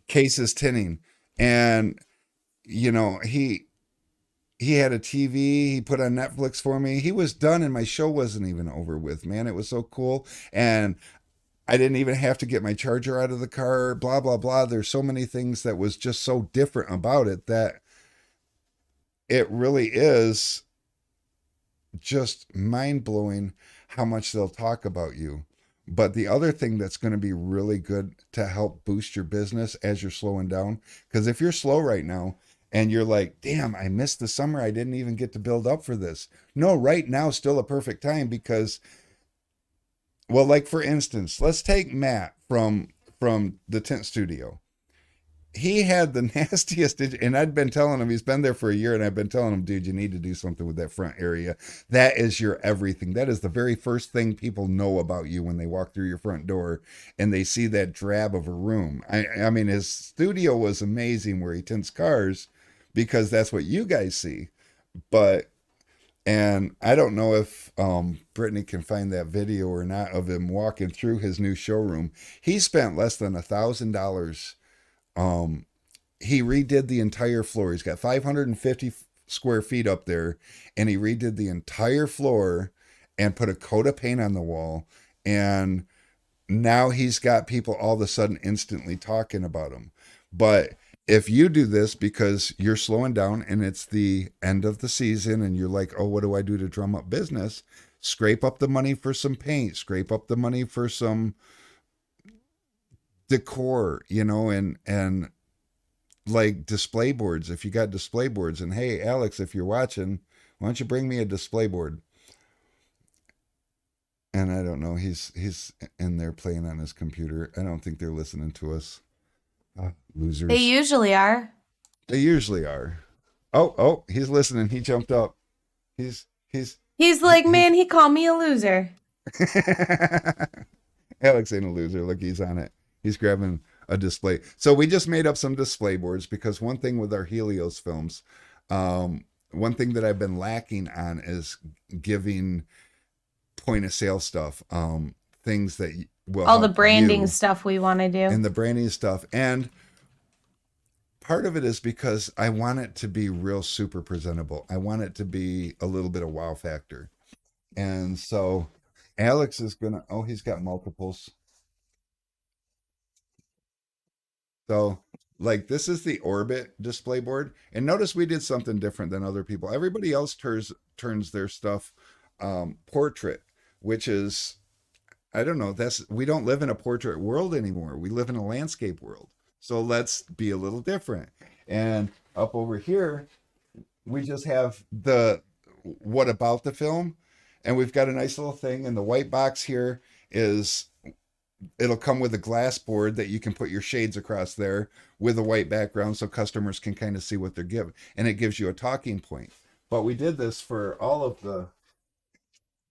S2: Case's Tinning, and you know, he had a TV he put on Netflix for me. He was done and my show wasn't even over with, man. It was so cool. And I didn't even have to get my charger out of the car, blah blah blah. There's so many things that was just so different about it that it really is just mind blowing how much they'll talk about you. But the other thing that's going to be really good to help boost your business as you're slowing down, because if you're slow right now and you're like, damn, I missed the summer, I didn't even get to build up for this. No, right now, still a perfect time because, well, like for instance, let's take Matt from the tent studio. He had the nastiest, and I'd been telling him, he's been there for a year, and I've been telling him, dude, you need to do something with that front area. That is your everything. That is the very first thing people know about you when they walk through your front door and they see that drab of a room. I mean, his studio was amazing where he tints cars because that's what you guys see. But, and I don't know if Brittany can find that video or not of him walking through his new showroom. He spent less than $1,000 um he redid the entire floor. He's got 550 square feet up there, and he redid the entire floor and put a coat of paint on the wall. And now he's got people all of a sudden instantly talking about him. But if you do this because you're slowing down and it's the end of the season and you're like, oh, what do I do to drum up business? Scrape up the money for some paint, scrape up the money for some decor, and like display boards. If you got display boards, and hey, Alex, if you're watching, why don't you bring me a display board? And I don't know, he's in there playing on his computer. I don't think they're listening to us.
S1: They
S2: Losers.
S1: usually are.
S2: They usually are. Oh, he's listening. He jumped up. He's
S1: He's like, man, he called me a loser.
S2: Alex ain't a loser. Look, he's on it. He's grabbing a display. So we just made up some display boards because one thing with our Helios films, one thing that I've been lacking on is giving point of sale stuff, things that will
S1: All the
S2: help
S1: branding
S2: you
S1: stuff we want to do.
S2: and the branding stuff. And part of it is because I want it to be real super presentable. I want it to be a little bit of wow factor. And so Alex is gonna, oh, he's got multiples. So like this is the Orbit display board. And notice we did something different than other people. Everybody else turns their stuff portrait, which is, I don't know, we don't live in a portrait world anymore. We live in a landscape world. So let's be a little different. And up over here, we just have the what about the film. And we've got a nice little thing. And the white box here is, it'll come with a glass board that you can put your shades across there with a white background so customers can kind of see what they're given. And it gives you a talking point. But we did this for all of the,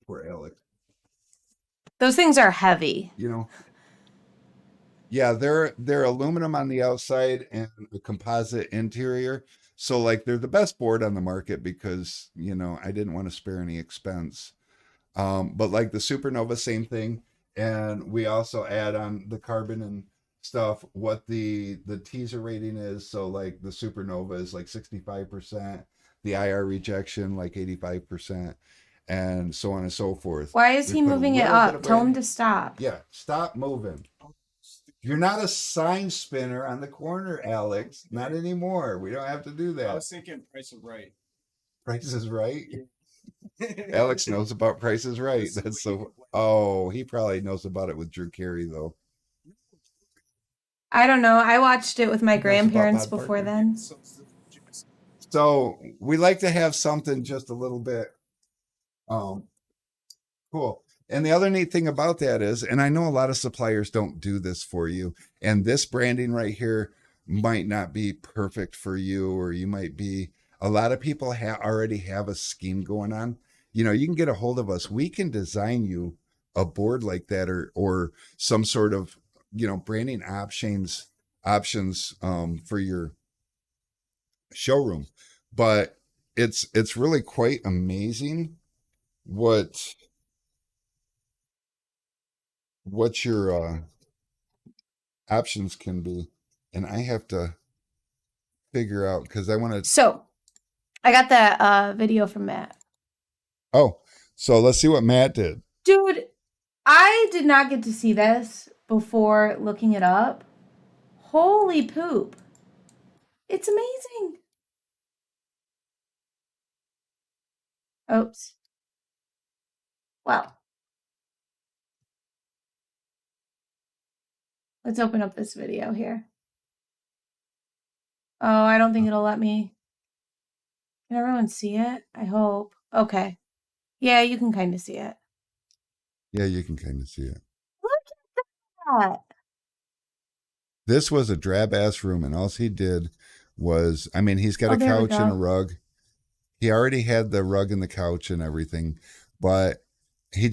S2: poor Alex.
S1: Those things are heavy.
S2: Yeah, they're aluminum on the outside and a composite interior. So like they're the best board on the market because, I didn't want to spare any expense. But like the Supernova, same thing. And we also add on the carbon and stuff, what the teaser rating is. So like the Supernova is like 65%, the IR rejection like 85%, and so on and so forth.
S1: Why is
S2: We
S1: he
S2: put a
S1: moving it
S2: little bit
S1: up?
S2: of
S1: Tell him
S2: branding.
S1: to stop.
S2: Yeah, stop moving. You're not a sign spinner on the corner, Alex. Not anymore. We don't have to do
S3: I
S2: that.
S3: was thinking Price is Right.
S2: Price is Right. Alex knows about Price is Right. That's so. Oh, he probably knows about it with Drew Carey though.
S1: I don't know. I watched it with my
S2: He knows about
S1: grandparents
S2: Bob
S1: before
S2: Barker.
S1: then.
S2: So we like to have something just a little bit cool. And the other neat thing about that is, and I know a lot of suppliers don't do this for you, and this branding right here might not be perfect for you, or you might be, a lot of people already have a scheme going on. You can get a hold of us. We can design you a board like that, or some sort of, branding options for your showroom. But it's really quite amazing what your options can be. And I have to figure out because I want to.
S1: So I got that video from Matt.
S2: Oh, so let's see what Matt did.
S1: Dude, I did not get to see this before looking it up. Holy poop. It's amazing. Oops. Well, let's open up this video here. Oh, I don't think it'll let me. Can everyone see it? I hope. Okay. Yeah, you can kind of see it.
S2: Yeah, you can kind of see it.
S1: Look at that.
S2: This was a drab ass room, and all he did was, he's got a
S1: there we
S2: couch and a
S1: go.
S2: rug. He already had the rug and the couch and everything, but he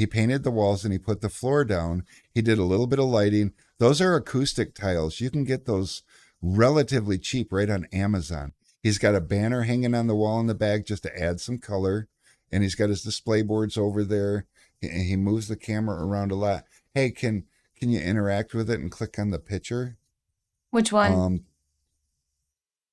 S2: painted the walls and he put the floor down. He did a little bit of lighting. Those are acoustic tiles. You can get those relatively cheap right on Amazon. He's got a banner hanging on the wall in the back just to add some color. And he's got his display boards over there. He moves the camera around a lot. Hey, can you interact with it and click on the picture?
S1: Which one?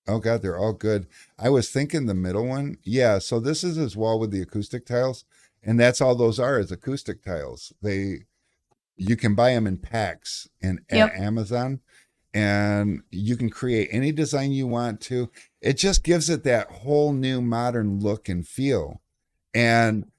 S2: Oh God, they're all good. I was thinking the middle one. Yeah, so this is his wall with the acoustic tiles, and that's all those are is acoustic tiles. You can buy them in packs and at
S1: Yep.
S2: Amazon, and you can create any design you want to. It just gives it that whole new modern look and feel. And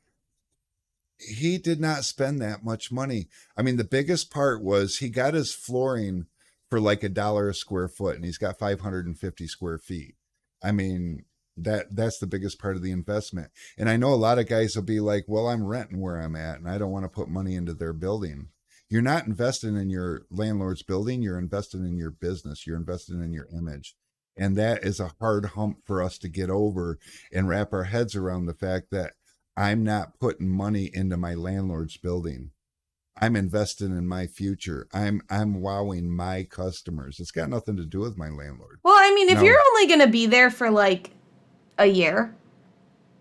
S2: he did not spend that much money. I mean, the biggest part was he got his flooring for like $1 a square foot, and he's got 550 square feet. I mean, that's the biggest part of the investment. And I know a lot of guys will be like, "Well, I'm renting where I'm at, and I don't want to put money into their building." You're not investing in your landlord's building. You're investing in your business. You're investing in your image. And that is a hard hump for us to get over and wrap our heads around the fact that I'm not putting money into my landlord's building. I'm investing in my future. I'm wowing my customers. It's got nothing to do with my landlord.
S1: Well, I mean, if
S2: No,
S1: you're only going to be there for like a year,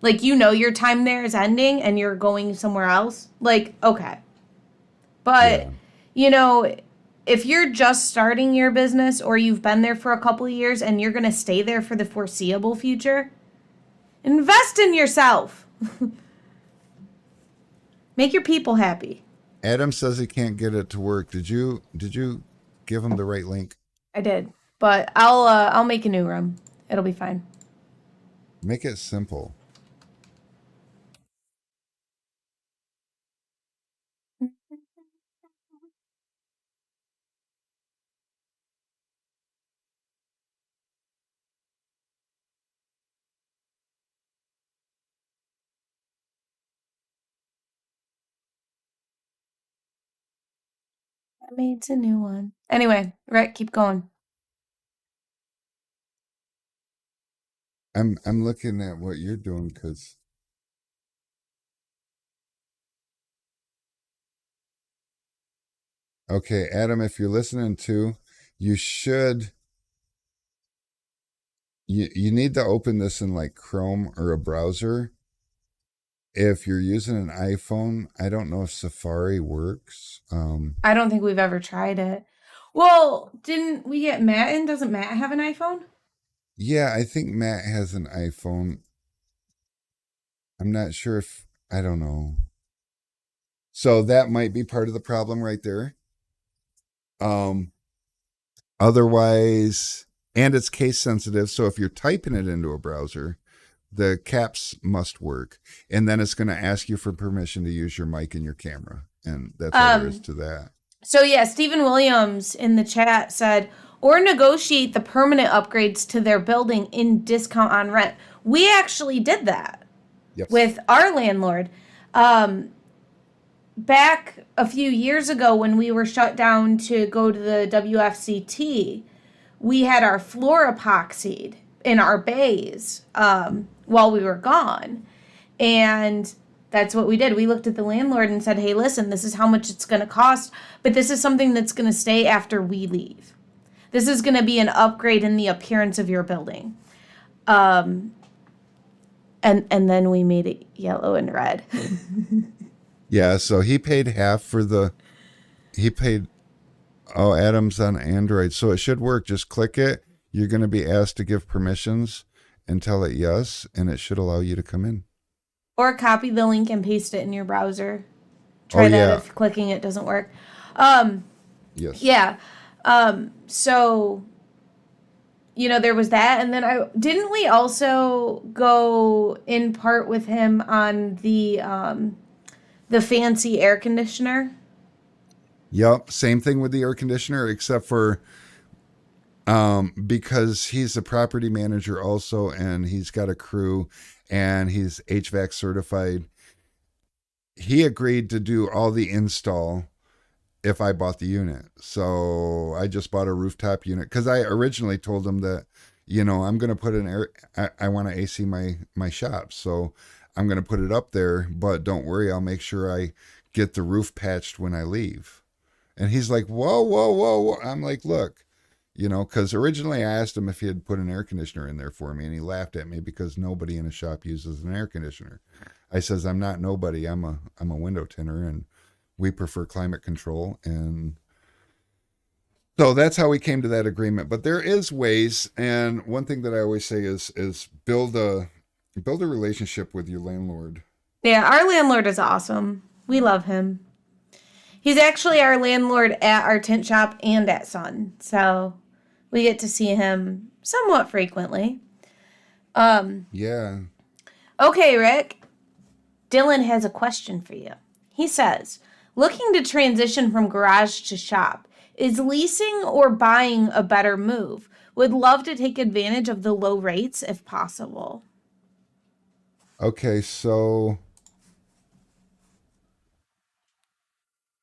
S1: like your time there is ending and you're going somewhere else, like, okay. But,
S2: yeah.
S1: you know, if you're just starting your business or you've been there for a couple of years and you're going to stay there for the foreseeable future, invest in yourself. Make your people happy.
S2: Adam says he can't get it to work. Did you give him the right link?
S1: I did. But I'll make a new room. It'll be fine.
S2: Make it simple.
S1: I made a new one. Anyway, right, keep going.
S2: I'm looking at what you're doing because okay, Adam, if you're listening to, you should you need to open this in like Chrome or a browser. If you're using an iPhone, I don't know if Safari works.
S1: I don't think we've ever tried it. Well, didn't we get Matt in? Doesn't Matt have an iPhone?
S2: Yeah, I think Matt has an iPhone. I'm not sure if I don't know. So that might be part of the problem right there. Um, Otherwise, and it's case sensitive. So if you're typing it into a browser, the caps must work, and then it's going to ask you for permission to use your mic and your camera, and that's all there is to that.
S1: So yeah, Stephen Williams in the chat said, or negotiate the permanent upgrades to their building in discount on rent. We actually did that
S2: Yes.
S1: with our landlord. Back a few years ago when we were shut down to go to the WFCT, we had our floor epoxied in our bays while we were gone. And that's what we did. We looked at the landlord and said, hey, listen, this is how much it's going to cost, but this is something that's going to stay after we leave. This is going to be an upgrade in the appearance of your building. And then we made it yellow and red.
S2: Yeah, so he paid half for he paid, oh, Adam's on Android, so it should work. Just click it. You're going to be asked to give permissions and tell it yes, and it should allow you to come in.
S1: Or copy the link and paste it in your browser. Try that
S2: yeah.
S1: if clicking it doesn't work.
S2: Yes.
S1: Yeah. So, there was that. And then didn't we also go in part with him on the fancy air conditioner?
S2: Yep. Same thing with the air conditioner, except for because he's a property manager also, and he's got a crew, and he's HVAC certified. He agreed to do all the install if I bought the unit. So I just bought a rooftop unit because I originally told him that, I'm going to put an air, I want to AC my shop. So I'm going to put it up there, but don't worry, I'll make sure I get the roof patched when I leave. And he's like, whoa, whoa, whoa, whoa. I'm like, look, because originally I asked him if he had put an air conditioner in there for me, and he laughed at me because nobody in a shop uses an air conditioner. I says, I'm not nobody. I'm a window tinner, and we prefer climate control. And So that's how we came to that agreement. But there is ways, and one thing that I always say is build a relationship with your landlord.
S1: Yeah, our landlord is awesome. We love him. He's actually our landlord at our tent shop and at Sun. So we get to see him somewhat frequently.
S2: Yeah.
S1: Okay, Rick. Dylan has a question for you. He says, looking to transition from garage to shop, is leasing or buying a better move? Would love to take advantage of the low rates if possible.
S2: Okay, so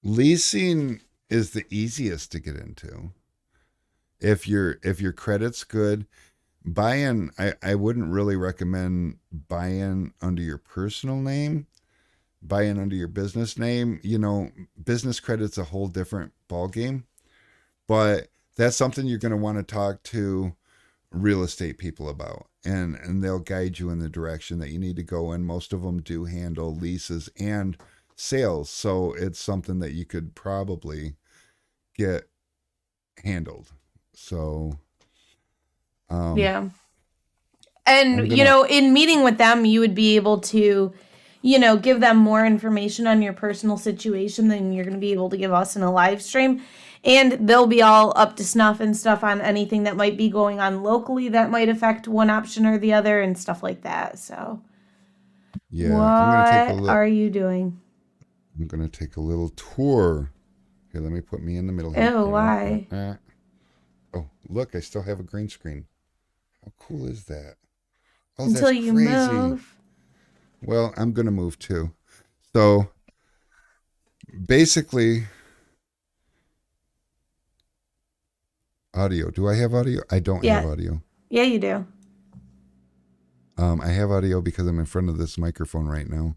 S2: leasing is the easiest to get into. If your credit's good, buying I wouldn't really recommend buying under your personal name, buying under your business name. Business credit's a whole different ball game, but that's something you're going to want to talk to real estate people about, and they'll guide you in the direction that you need to go in. Most of them do handle leases and sales, so it's something that you could probably get handled. So
S1: Yeah.
S2: I'm
S1: And,
S2: gonna
S1: in meeting with them, you would be able to, give them more information on your personal situation than you're going to be able to give us in a live stream. And they'll be all up to snuff and stuff on anything that might be going on locally that might affect one option or the other and stuff like that. So,
S2: yeah,
S1: what are you doing?
S2: I'm gonna take a little tour. Here, let me put me in the middle here.
S1: Oh, why?
S2: Oh, look, I still have a green screen. How cool is that? Oh,
S1: Until
S2: that's
S1: you
S2: crazy.
S1: move.
S2: Well, I'm gonna move too. So basically, audio. Do I have audio? I don't have
S1: Yeah.
S2: audio.
S1: Yeah, you do.
S2: I have audio because I'm in front of this microphone right now.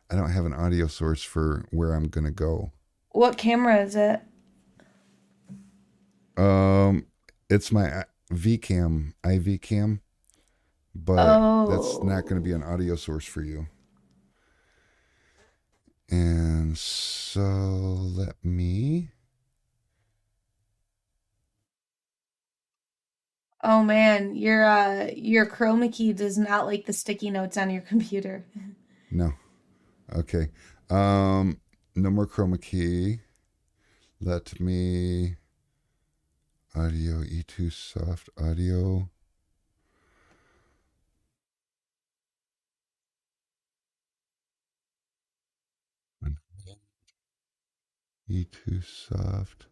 S2: I don't have an audio source for where I'm gonna go.
S1: What camera is it?
S2: It's my VCam, IV cam, but that's not going to
S1: Oh.
S2: be an audio source for you. And so let me.
S1: Oh man, your chroma key does not like the sticky notes on your computer.
S2: No. Okay. No more chroma key. Let me. Audio E2 soft audio. E2 soft.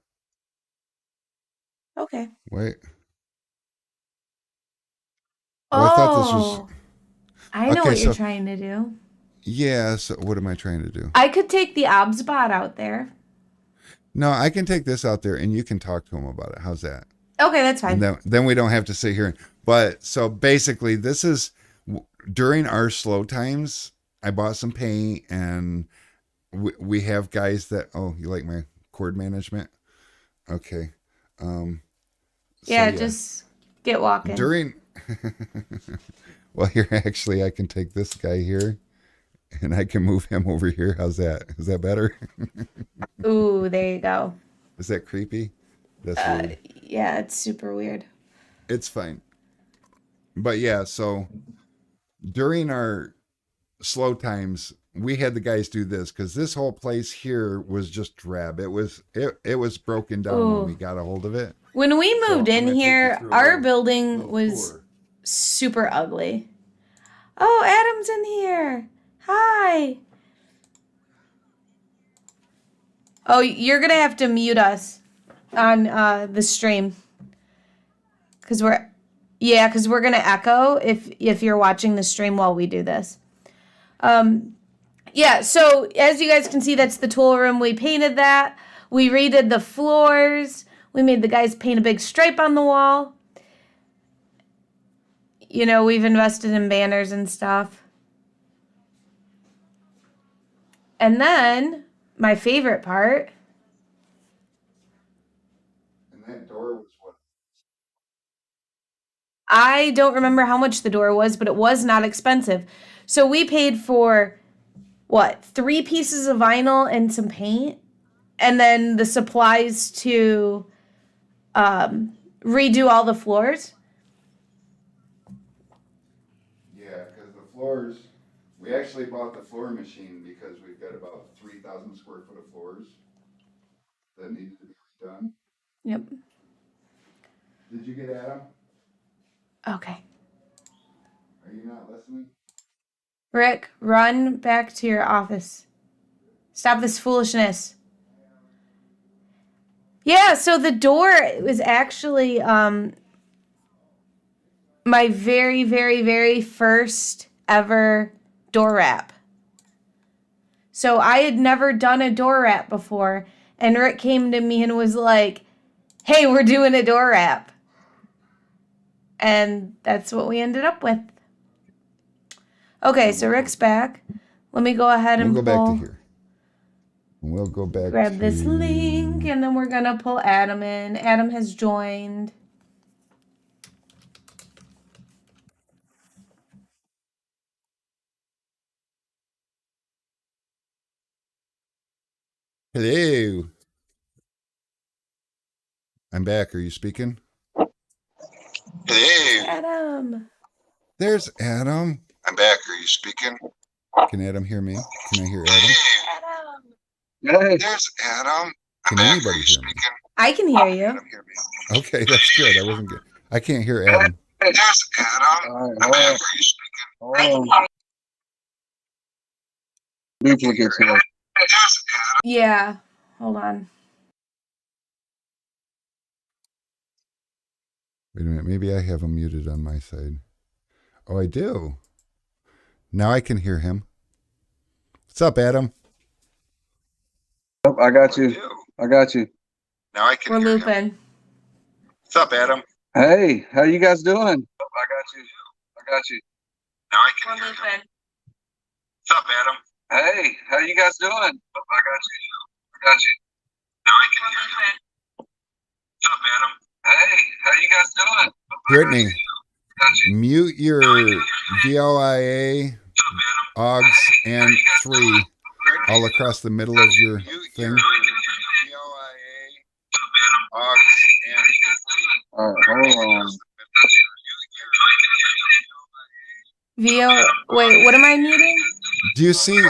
S1: Okay.
S2: Wait. Oh, I thought this was.
S1: Oh, I know
S2: Okay,
S1: what you're
S2: so.
S1: trying to do.
S2: Yeah, so what am I trying to do?
S1: I could take the OBS bot out there.
S2: No, I can take this out there and you can talk to him about it. How's that?
S1: Okay, that's
S2: And
S1: fine.
S2: then we don't have to sit here. But so basically, this is during our slow times. I bought some paint, and we have guys that. Oh, you like my cord management? Okay. Um. So
S1: Yeah,
S2: yeah,
S1: just get walking.
S2: during. Well, here actually, I can take this guy here, and I can move him over here. How's that? Is that better?
S1: Ooh, there you go.
S2: Is that creepy? That's weird.
S1: Yeah, it's super weird.
S2: It's fine. But yeah, so during our slow times, we had the guys do this because this whole place here was just drab. It was broken down when we
S1: Ooh.
S2: got a hold of it.
S1: When we
S2: So
S1: moved
S2: I'm
S1: in
S2: gonna take you
S1: here,
S2: through a
S1: our
S2: little
S1: building
S2: little
S1: was
S2: tour.
S1: super ugly. Oh, Adam's in here. Hi. Oh, you're gonna have to mute us on the stream because we're gonna echo if you're watching the stream while we do this. Yeah, so as you guys can see, that's the tool room. We painted that. We redid the floors. We made the guys paint a big stripe on the wall. We've invested in banners and stuff. And then my favorite part,
S2: And that door was what?
S1: I don't remember how much the door was, but it was not expensive. So we paid for what, 3 pieces of vinyl and some paint, and then the supplies to redo all the floors.
S2: Yeah, because the floors, we actually bought the floor machine because we've got about 3,000 square foot of floors that needed to be redone.
S1: Yep.
S2: Did you get Adam?
S1: Okay.
S2: Are you not listening?
S1: Rick, run back to your office. Stop this foolishness. Yeah, so the door was actually my very, very, very first ever door wrap. So I had never done a door wrap before, and Rick came to me and was like, "Hey, we're doing a door wrap." And that's what we ended up with. Okay, so Rick's back. Let me go ahead
S2: We'll
S1: and
S2: go back to
S1: pull,
S2: here. We'll go back
S1: grab
S2: to
S1: this link, and then we're gonna pull Adam in. Adam has joined.
S2: Hello. I'm back. Are you speaking?
S3: Hey,
S1: Adam.
S2: There's Adam.
S3: I'm back. Are you speaking?
S2: Can Adam hear me? Can I hear Adam?
S1: Adam.
S3: Hey, there's Adam.
S2: Can
S3: I'm back.
S2: anybody
S3: Are you
S2: hear me?
S3: speaking?
S1: I can hear you.
S3: Adam, hear me.
S2: Okay, that's good. I wasn't good. I can't hear Adam.
S3: Hey, there's Adam. I'm back. Are you speaking?
S4: Oh, duplicates here.
S3: Hey, there's Adam.
S1: Yeah. Hold on.
S2: Wait a minute. Maybe I have him muted on my side. Oh, I do. Now I can hear him. What's up, Adam?
S4: Oh, I got you.
S3: You.
S4: I got you.
S3: Now I can
S1: We're
S3: hear him.
S1: looping.
S3: What's up, Adam?
S4: Hey, how you guys doing? Oh, I got you. I got you.
S3: Now I
S1: We're
S3: can hear him.
S1: looping.
S3: What's up, Adam?
S4: Hey, how you guys doing? Oh, I got you. I got you.
S3: Now I can hear him. What's up, Adam?
S4: Hey, how you guys doing?
S2: Brittany,
S4: I got you.
S2: mute your VLIA, OGS, and 3 all across the middle of your
S3: Mute
S2: thing.
S3: your VLIA, OGS, and
S4: All right, hold on.
S1: Wait, what am I muting?
S2: Do you see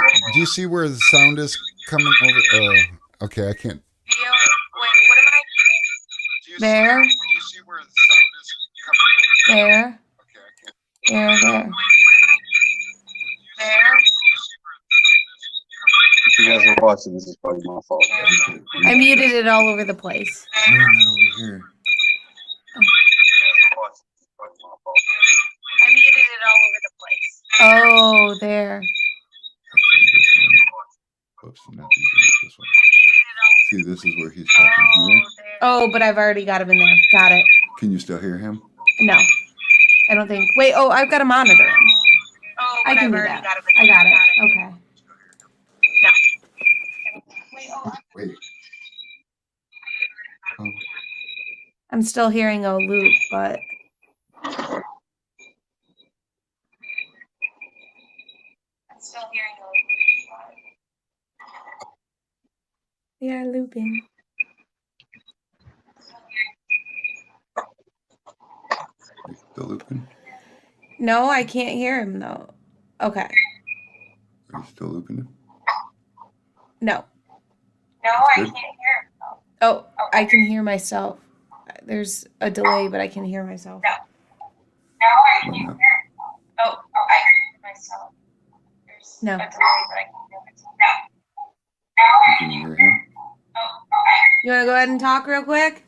S2: where the sound is coming over? Okay, I can't.
S1: What am I muting? There.
S3: Do you see where the sound is coming over?
S1: There.
S3: Okay, I can't.
S1: There. There.
S4: If you guys are watching, this is probably my fault.
S1: I muted it all over the place.
S2: No, not over here.
S1: I muted it all over the place. Oh, there.
S2: Actually, this one. Oops, not these ones. This one. See, this is where he's talking here.
S1: Oh, but I've already got him in there. Got it.
S2: Can you still hear him?
S1: No, I don't think. Wait, oh, I've got to monitor him. Oh, I can do that. I got it. Okay.
S2: Wait. Oh,
S1: I'm still hearing a loop, but they are looping.
S2: still looping?
S1: No, I can't hear him though. Okay.
S2: Are you still looping him?
S1: No.
S2: Good.
S1: Oh, I can hear myself. There's a delay, but I can hear myself.
S2: Well, no.
S1: No.
S2: Can you hear him?
S1: You want to go ahead and talk real quick?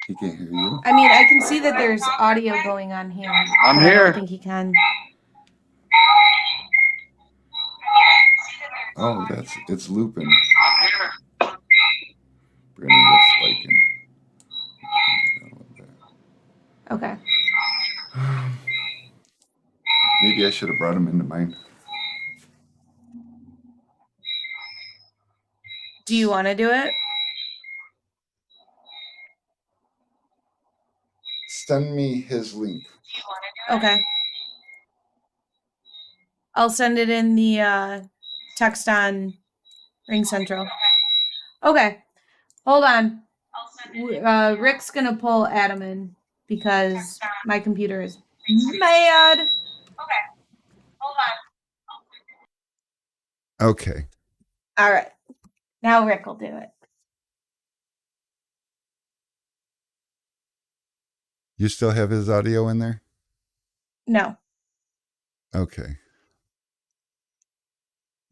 S2: He can't hear you.
S1: I mean, I can see that there's audio going on here.
S4: I'm
S1: but I
S4: here.
S1: don't think he can.
S2: Oh, it's looping.
S3: I'm here.
S2: Brandon, that's spiking.
S1: Okay.
S2: Maybe I should have brought him into mine.
S1: Do you want to do it?
S2: Send me his link.
S1: Okay. I'll send it in the text on Ring Central. Okay, hold on. Rick's gonna pull Adam in because my computer is mad.
S2: Okay.
S1: All right, now Rick will do it.
S2: You still have his audio in there?
S1: No,
S2: Okay.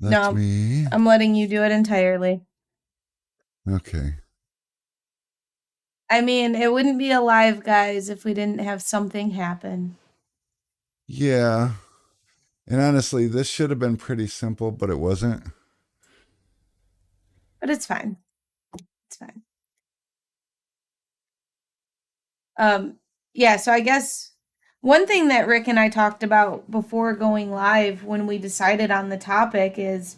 S1: No.
S2: Let me.
S1: I'm letting you do it entirely.
S2: Okay.
S1: I mean, it wouldn't be alive, guys, if we didn't have something happen.
S2: Yeah. And honestly, this should have been pretty simple, but it wasn't.
S1: But it's fine. It's fine. Yeah, so I guess one thing that Rick and I talked about before going live when we decided on the topic is,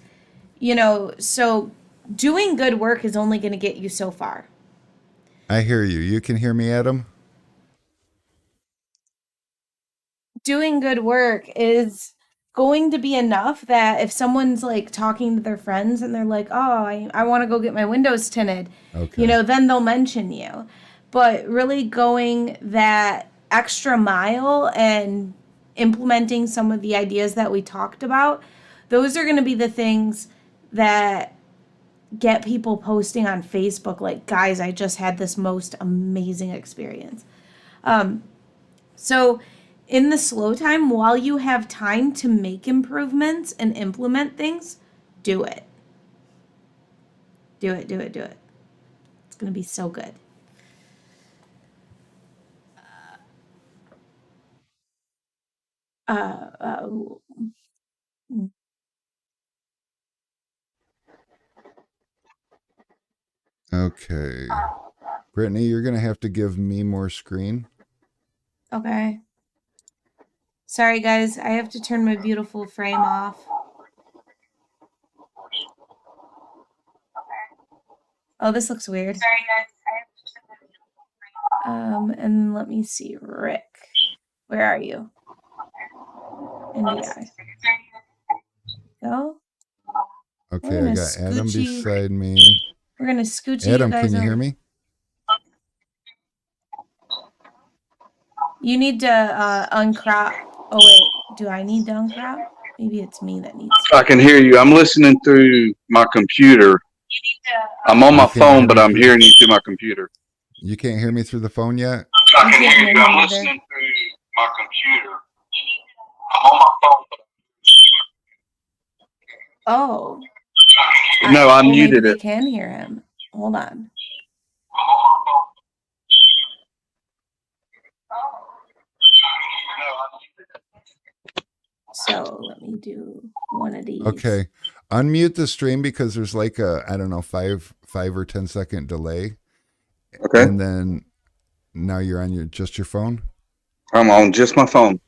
S1: so doing good work is only going to get you so far.
S2: I hear you. You can hear me, Adam?
S1: Doing good work is going to be enough that if someone's like talking to their friends and they're like, oh, I want to go get my windows tinted,
S2: Okay.
S1: then they'll mention you. But really going that extra mile and implementing some of the ideas that we talked about, those are going to be the things that get people posting on Facebook like, guys, I just had this most amazing experience. So in the slow time, while you have time to make improvements and implement things, do it. Do it, do it, do it. It's going to be so good.
S2: Okay. Brittany, you're going to have to give me more screen.
S1: Okay. Sorry, guys. I have to turn my beautiful frame off. Oh, this looks weird.
S3: Sorry, guys. I have to send a
S1: And let me see. Rick. Where are you? NDI. Go.
S2: Okay,
S1: We're
S2: I
S1: gonna
S2: got Adam
S1: scoochy-
S2: beside me.
S1: We're going to scooch
S2: Adam,
S1: you guys
S2: can you hear
S1: over.
S2: me?
S1: You need to uncrop. Oh, wait. Do I need to uncrop? Maybe it's me that needs to.
S4: I can hear you. I'm listening through my computer. I'm on my
S2: You can't hear
S4: phone, but
S2: me
S4: I'm
S2: through
S4: hearing you through my computer.
S2: You can't hear me through the phone yet?
S4: I can
S1: can't
S4: hear
S1: hear
S4: you. I'm
S1: me
S4: listening
S1: either.
S4: through my computer. I'm on my phone, but
S1: Oh.
S4: no, I
S1: Maybe
S4: muted
S1: they
S4: it.
S1: can hear him. Hold on.
S4: I'm on my phone. No, I muted it.
S1: So let me do one of these.
S2: Okay. Unmute the stream because there's like a, I don't know, 5 or 10 second delay.
S4: Okay.
S2: And then now you're on just your phone
S4: I'm on just my phone.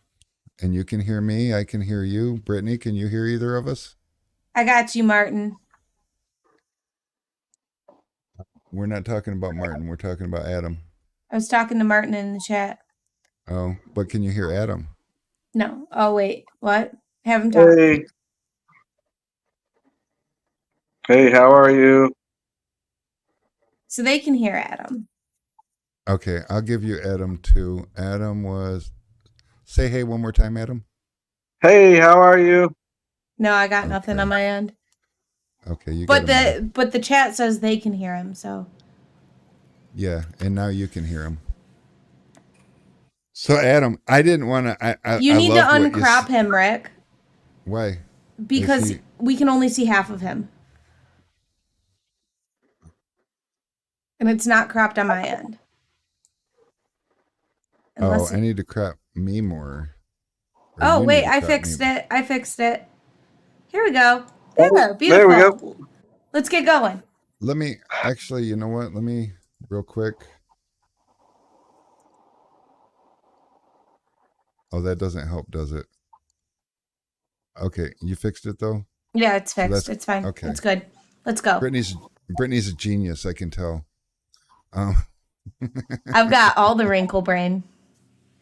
S2: and you can hear me. I can hear you. Brittany, can you hear either of us?
S1: I got you, Martin.
S2: We're not talking about Martin. We're talking about Adam.
S1: I was talking to Martin in the chat.
S2: Oh, but can you hear Adam?
S1: No. Oh, wait. What? Have him talk.
S4: Hey. Hey, how are you?
S1: So they can hear Adam.
S2: Okay, I'll give you Adam too. Adam was, say hey one more time, Adam.
S4: Hey, how are you?
S1: No, I got nothing
S2: Okay.
S1: on my end.
S2: Okay, you
S1: But
S2: got him.
S1: the chat says they can hear him, so.
S2: Yeah, and now you can hear him. So Adam, I didn't want to.
S1: You need to
S2: loved what you
S1: uncrop him, Rick,
S2: Why?
S1: because
S2: he-
S1: we can only see half of him. And it's not cropped on my end.
S2: Oh, I need to crop me more. Or
S1: Oh,
S2: you
S1: wait,
S2: need to
S1: I
S2: crop me
S1: fixed
S2: more.
S1: it. I fixed it. Here we go.
S4: Oh,
S1: There, beautiful.
S4: there we go.
S1: Let's get going.
S2: Let me actually. You know what? Let me real quick. Oh, that doesn't help, does it? Okay, you fixed it though.
S1: Yeah, it's
S2: So
S1: fixed.
S2: that's-
S1: It's fine.
S2: okay.
S1: It's good. Let's go.
S2: Brittany's a genius. I can tell.
S1: I've got all the wrinkle brain.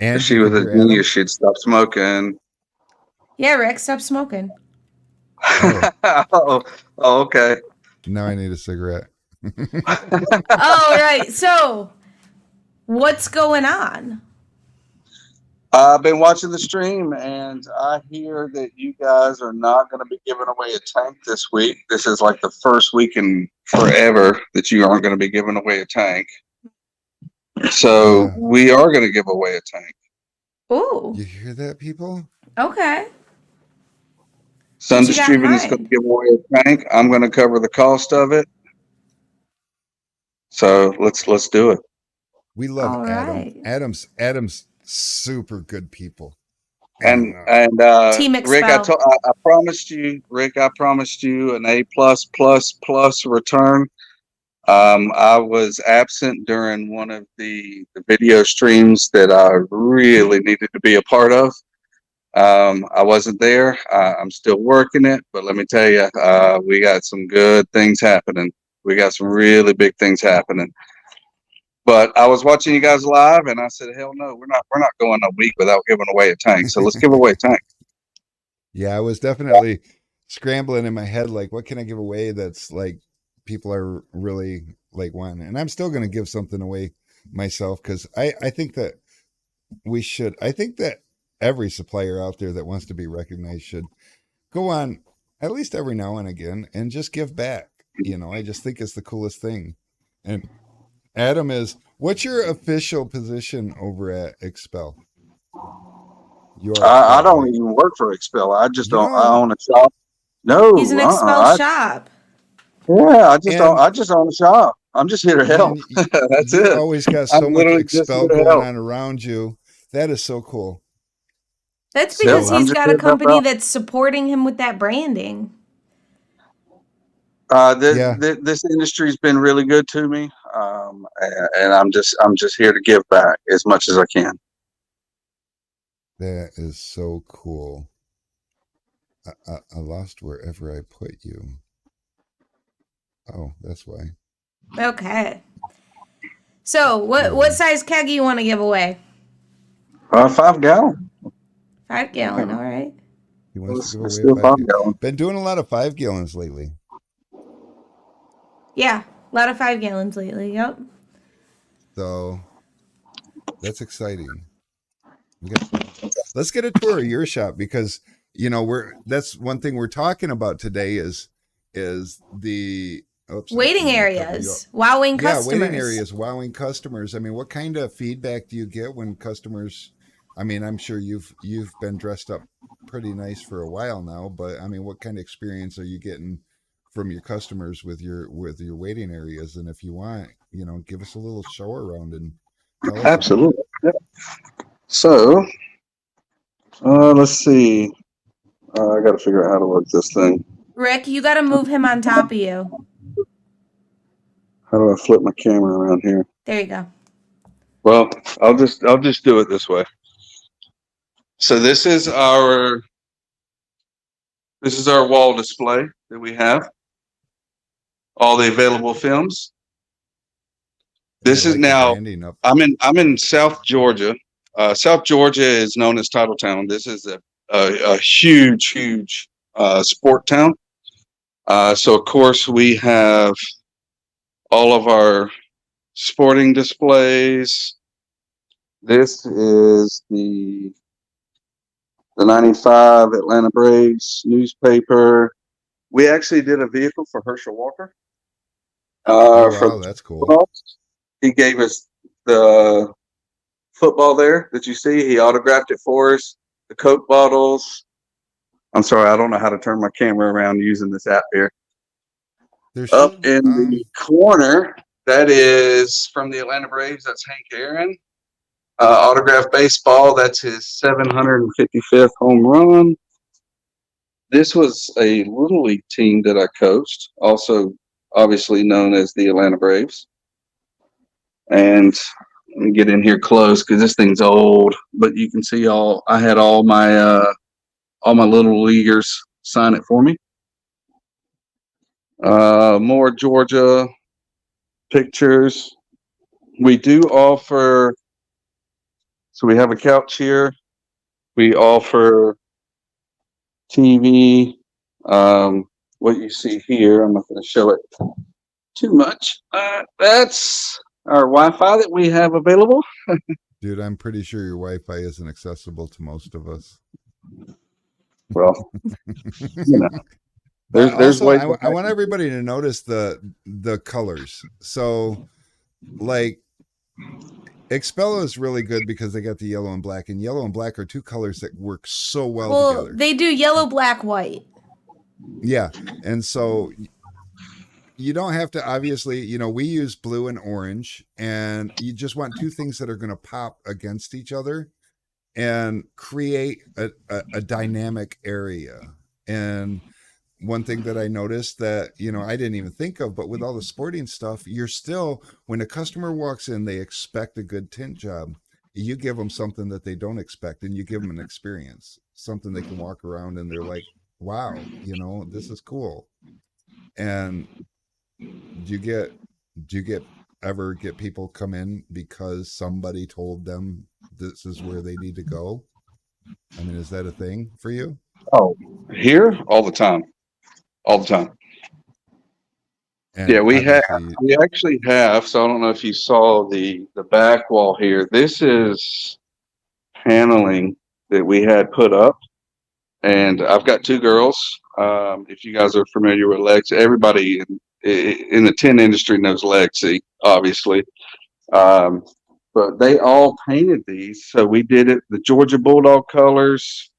S2: And
S4: If she
S2: can
S4: was
S2: you
S4: a
S2: hear Adam?
S4: genius, she'd stop smoking.
S1: Yeah, Rick, stop smoking.
S2: Oh.
S4: Oh, okay.
S2: Now I need a cigarette.
S1: All right. So, what's going on?
S4: I've been watching the stream, and I hear that you guys are not going to be giving away a tank this week. This is like the first week in forever that you aren't going to be giving away a tank. So
S2: Yeah.
S4: we are going to give away a tank.
S1: Ooh.
S2: You hear that, people?
S1: Okay.
S4: Sun
S1: What you got in
S4: Distributing is going to
S1: mind?
S4: give away a tank. I'm going to cover the cost of it. So let's do it.
S2: We love
S1: All
S2: Adam.
S1: right.
S2: Adam's super good people.
S4: And
S1: Team
S4: Rick,
S1: Expel.
S4: I promised you, Rick, I promised you an A plus plus plus return. I was absent during one of the video streams that I really needed to be a part of. I wasn't there. I'm still working it, but let me tell you, we got some good things happening. We got some really big things happening. But I was watching you guys live, and I said, "Hell no, we're not going a week without giving away a tank. So let's give away a tank."
S2: Yeah, I was definitely scrambling in my head, like, what can I give away that's like people are really like wanting? And I'm still going to give something away myself because I think that we should. I think that every supplier out there that wants to be recognized should go on at least every now and again and just give back. I just think it's the coolest thing. And Adam what's your official position over at Expel?
S4: I don't even work for Expel. I just
S2: You
S4: don't. I
S2: don't.
S4: own a shop. No,
S1: He's an Expel shop.
S4: Yeah, I just
S2: And
S4: don't. I just own a shop. I'm just here to help.
S2: man,
S4: That's
S2: you
S4: it.
S2: always got
S4: I'm
S2: so much
S4: literally just
S2: Expel
S4: here to
S2: going
S4: help.
S2: on around you. That is so cool.
S1: That's
S2: So
S1: because
S4: I'm
S1: he's
S4: just
S1: got
S4: here
S1: a
S4: to help
S1: company
S4: out.
S1: that's supporting him with that branding.
S2: yeah,
S4: This industry's been really good to me, and I'm just here to give back as much as I can.
S2: that is so cool. I lost wherever I put you. Oh, that's why.
S1: Okay. So, what size keg you want to give away?
S4: 5 gallon.
S1: 5 gallon. All right.
S2: He wants to give
S4: Let's
S2: away
S4: do
S2: a
S4: a 5 gallon.
S2: Been doing a lot of 5 gallons lately.
S1: Yeah, a lot of 5 gallons lately. Yep.
S2: So that's exciting. Let's get a tour of your shop because that's one thing we're talking about today is the
S1: Waiting areas, wowing customers.
S2: Waiting areas, wowing customers. I mean, what kind of feedback do you get when customers? I mean, I'm sure you've been dressed up pretty nice for a while now, but I mean, what kind of experience are you getting from your customers with your waiting areas? And if you want, give us a little show around and tell us.
S4: Absolutely. Yep. So, let's see. I got to figure out how to work this thing.
S1: Rick, you got to move him on top of you.
S4: How do I flip my camera around here?
S1: There you go.
S4: Well, I'll just do it this way. So this is our wall display that we have. All the available films. This is now. I'm in South Georgia. South Georgia is known as Titletown. This is a huge sport town. So of course we have all of our sporting displays. This is the 95 Atlanta Braves newspaper. We actually did a vehicle for Herschel Walker.
S2: Wow, that's cool.
S4: He gave us the football there that you see. He autographed it for us. The Coke bottles. I'm sorry, I don't know how to turn my camera around using this app here. Up in the corner, that is from the Atlanta Braves. That's Hank Aaron. Autographed baseball. That's his 755th home run. This was a Little League team that I coached, also obviously known as the Atlanta Braves. And let me get in here close because this thing's old, but you can see I had all my little leaguers sign it for me. More Georgia pictures. We do offer, so we have a couch here. We offer TV. What you see here, I'm not going to show it. too much. That's our Wi-Fi that we have available.
S2: Dude, I'm pretty sure your Wi-Fi isn't accessible to most of us.
S4: Well, you know,
S2: But
S4: there's
S2: also,
S4: ways.
S2: I want everybody to notice the colors. So, like, Expello is really good because they got the yellow and black, and yellow and black are two colors that work so well together.
S1: They do yellow, black, white.
S2: Yeah, and so you don't have to, obviously, we use blue and orange, and you just want two things that are going to pop against each other and create a dynamic area. And one thing that I noticed that, I didn't even think of, but with all the sporting stuff, you're still, when a customer walks in, they expect a good tint job. You give them something that they don't expect, and you give them an experience, something they can walk around and they're like, wow, this is cool. And do you ever get people come in because somebody told them this is where they need to go? I mean, is that a thing for you?
S4: Oh, here all the time.
S2: And
S4: Yeah, we
S2: obviously,
S4: actually have. So I don't know if you saw the back wall here. This is paneling that we had put up, and I've got two girls. If you guys are familiar with Lex, everybody in the tin industry knows Lexi, obviously. But they all painted these. So we did it the Georgia Bulldog colors,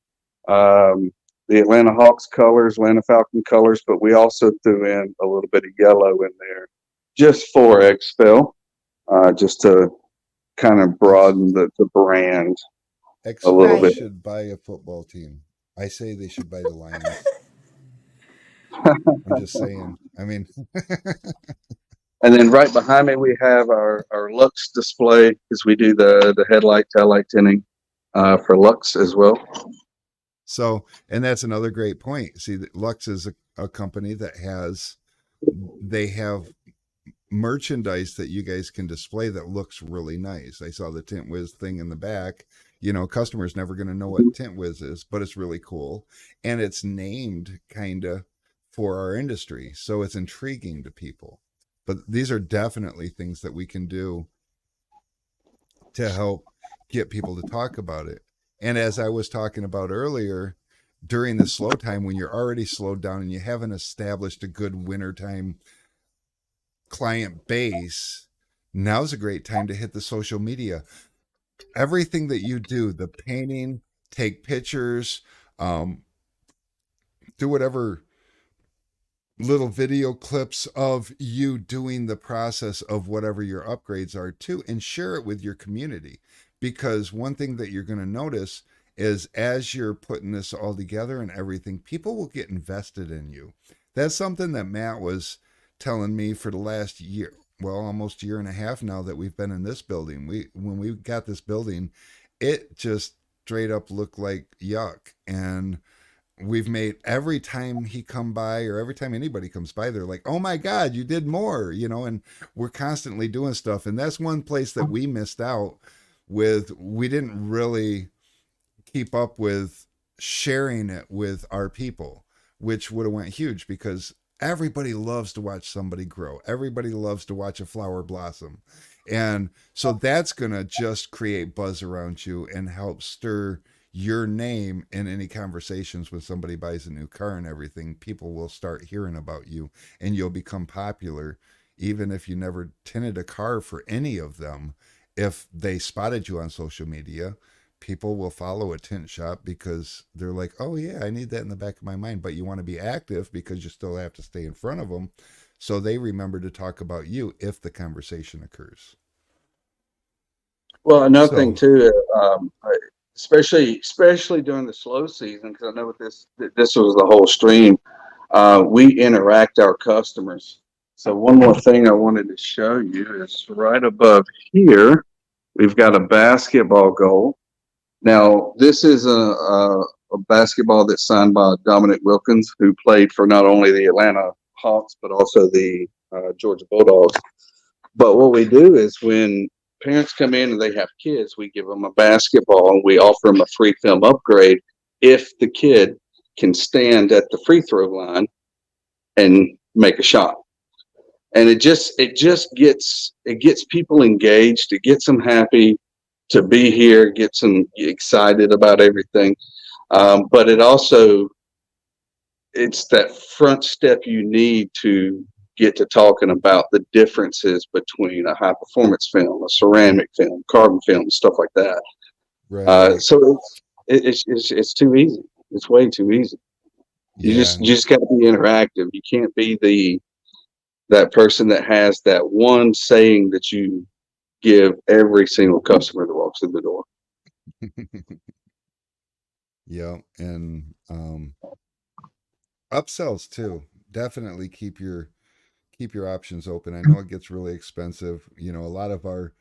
S4: the Atlanta Hawks colors, Atlanta Falcon colors, but we also threw in a little bit of yellow in there just for Expel, just to kind of broaden the brand a little bit.
S2: should buy a football team. I say they should buy the Lions. I'm just saying. I mean,
S4: And then right behind me, we have our Lux display because we do the headlight, tail light tinting for Lux as well.
S2: so, and that's another great point. See, Lux is a company that they have merchandise that you guys can display that looks really nice. I saw the Tint Wiz thing in the back. Customers never going to know what Tint Wiz is, but it's really cool. And it's named kind of for our industry. So it's intriguing to people. But these are definitely things that we can do to help get people to talk about it. And as I was talking about earlier, during the slow time, when you're already slowed down and you haven't established a good wintertime client base, now's a great time to hit the social media. Everything that you do, the painting, take pictures, do whatever little video clips of you doing the process of whatever your upgrades are too, and share it with your community. Because one thing that you're going to notice is as you're putting this all together and everything, people will get invested in you. That's something that Matt was telling me for the last year, well, almost a year and a half now that we've been in this building. When we got this building, it just straight up looked like yuck. And we've made, every time he come by or every time anybody comes by, they're like, oh my God, you did more, and we're constantly doing stuff. And that's one place that we missed out with. We didn't really keep up with sharing it with our people, which would have went huge, because everybody loves to watch somebody grow. Everybody loves to watch a flower blossom. And so that's going to just create buzz around you and help stir your name in any conversations when somebody buys a new car and everything. People will start hearing about you and you'll become popular. Even if you never tinted a car for any of them, if they spotted you on social media, people will follow a tint shop because they're like, oh yeah, I need that in the back of my mind. But you want to be active because you still have to stay in front of them, so they remember to talk about you if the conversation occurs.
S4: Well, another thing too, especially during the slow season, because I know with this was the whole stream. We interact our customers. So one more thing I wanted to show you is right above here, we've got a basketball goal. Now, this is a basketball that's signed by Dominic Wilkins, who played for not only the Atlanta Hawks, but also the Georgia Bulldogs. But what we do is when parents come in and they have kids, we give them a basketball and we offer them a free film upgrade if the kid can stand at the free throw line and make a shot. and it just gets people engaged. It gets them happy to be here, gets them excited about everything. But it's that front step you need to get to talking about the differences between a high performance film, a ceramic film, carbon film, stuff like that.
S2: Right.
S4: So it's too easy. It's way too easy. You
S2: Yeah.
S4: just got to be interactive. You can't be that person that has that one saying that you give every single customer that walks through the door.
S2: Yeah. And upsells too. Definitely keep your options open. I know it gets really expensive. You know, a lot of our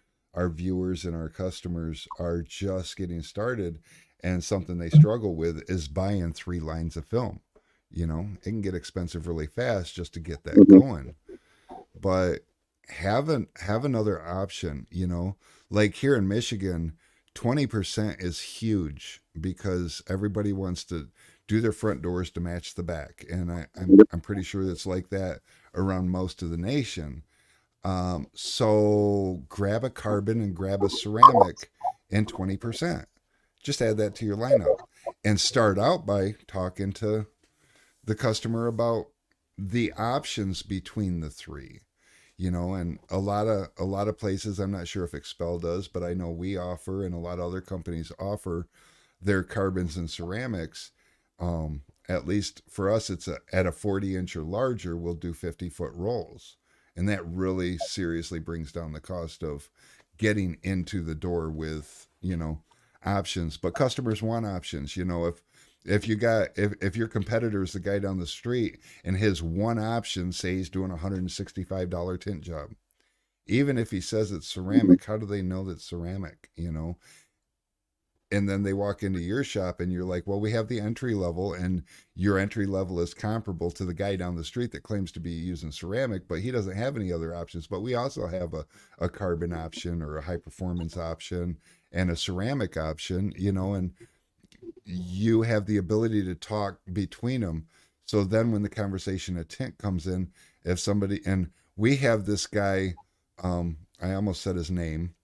S2: viewers and our customers are just getting started, and something they struggle with is buying 3 lines of film. You know, it can get expensive really fast just to get that
S4: Mhm.
S2: going. But have another option, you know. Like here in Michigan, 20% is huge because everybody wants to do their front doors to match the back. And I'm pretty sure it's like that around most of the nation. So grab a carbon and grab a ceramic and 20%. Just add that to your lineup and start out by talking to the customer about the options between the three. You know, and a lot of places, I'm not sure if Expel does, but I know we offer, and a lot of other companies offer their carbons and ceramics. At least for us, it's at a 40-inch or larger, we'll do 50-foot rolls. And that really seriously brings down the cost of getting into the door with, you know, options. But customers want options. You know, if your competitor is the guy down the street and his one option, say he's doing a $165 tint job, even if he says it's ceramic, how do they know that's ceramic? You know, and then they walk into your shop and you're like, well, we have the entry level, and your entry level is comparable to the guy down the street that claims to be using ceramic, but he doesn't have any other options. But we also have a carbon option or a high performance option and a ceramic option, you know, and you have the ability to talk between them. So then when the conversation of tint comes in, if somebody, and we have this guy, I almost said his name,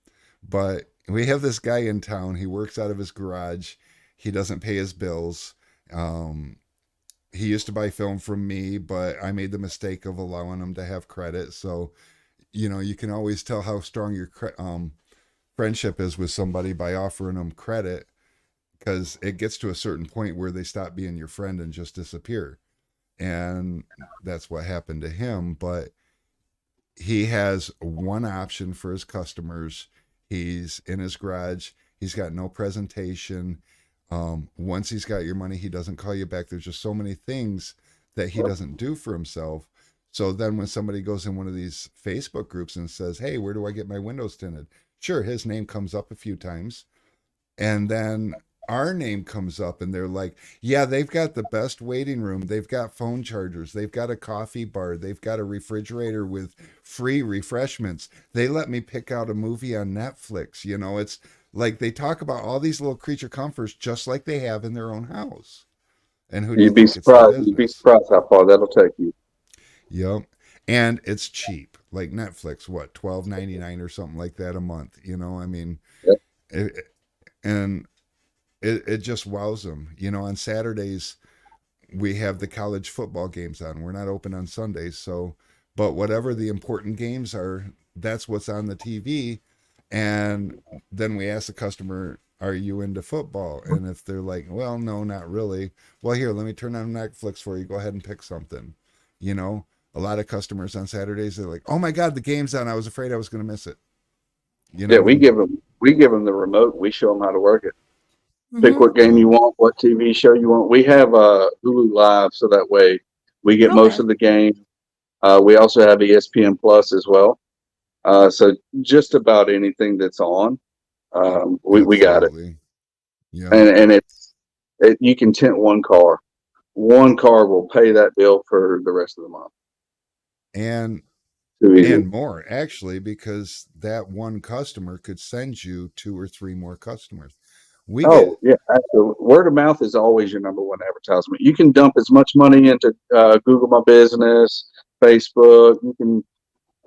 S2: but we have this guy in town. He works out of his garage. He doesn't pay his bills. He used to buy film from me, but I made the mistake of allowing him to have credit. So, you know, you can always tell how strong your friendship is with somebody by offering them credit, because it gets to a certain point where they stop being your friend and just disappear. And that's what happened to him. But he has one option for his customers. He's in his garage. He's got no presentation. Once he's got your money, he doesn't call you back. There's just so many things that he doesn't do for himself. So then when somebody goes in one of these Facebook groups and says, hey, where do I get my windows tinted? Sure, his name comes up a few times. And then our name comes up and they're like, yeah, they've got the best waiting room. They've got phone chargers. They've got a coffee bar. They've got a refrigerator with free refreshments. They let me pick out a movie on Netflix. You know, it's like they talk about all these little creature comforts just like they have in their own house. And who do you
S4: You'd be
S2: think it's the
S4: surprised. You'd be
S2: business?
S4: surprised how far that'll take you.
S2: Yep. And it's cheap. Like Netflix, what, $12.99 or something like that a month. You know, I mean,
S4: Yep.
S2: and it just wows them. You know, on Saturdays we have the college football games on. We're not open on Sundays, so but whatever the important games are, that's what's on the TV. And then we ask the customer, "Are you into football?" And if they're like, "Well, no, not really." Well, here, let me turn on Netflix for you. Go ahead and pick something. You know, a lot of customers on Saturdays, they're like, "Oh my God, the game's on. I was afraid I was going to miss it." You
S4: Yeah,
S2: know,
S4: we
S2: and
S4: give them the remote. We show them how to work it. Pick
S1: Mm-hmm.
S4: what game you want, what TV show you want. We have Hulu Live, so that way we get most
S1: Okay.
S4: of the game. We also have ESPN Plus as well. So just about anything that's on, we got it.
S2: absolutely. Yeah.
S4: And you can tint one car. One car will pay that bill for the rest of the month.
S2: And
S4: Too easy.
S2: more actually, because that one customer could send you 2 or 3 more customers. We get
S4: Oh yeah, absolutely. Word of mouth is always your number one advertisement. You can dump as much money into Google My Business, Facebook. You can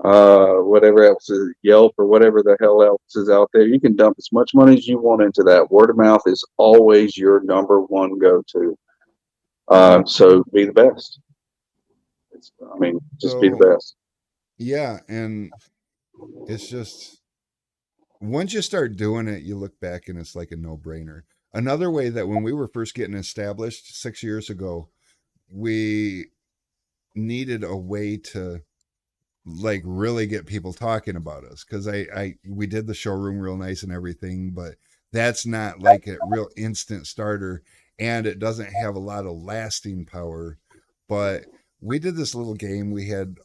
S4: whatever else is Yelp or whatever the hell else is out there. You can dump as much money as you want into that. Word of mouth is always your number one go-to. So be the best. Just be the
S2: So,
S4: best.
S2: yeah, and it's just once you start doing it, you look back and it's like a no-brainer. Another way that when we were first getting established 6 years ago, we needed a way to like really get people talking about us because we did the showroom real nice and everything, but that's not like a real instant starter, and it doesn't have a lot of lasting power. But we did this little game. We had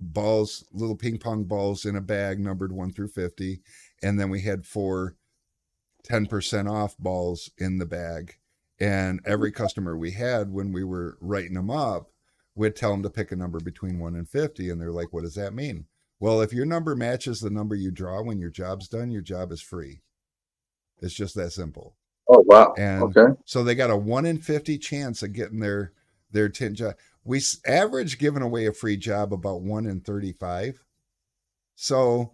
S2: balls, little ping pong balls in a bag numbered 1 through 50, and then we had 10% off balls in the bag. And every customer we had, when we were writing them up, we'd tell them to pick a number between 1 and 50. And they're like, what does that mean? Well, if your number matches the number you draw when your job's done, your job is free. It's just that simple.
S4: Oh, wow.
S2: And
S4: Okay.
S2: so they got a 1 in 50 chance of getting their tint job. We average giving away a free job about 1 in 35. So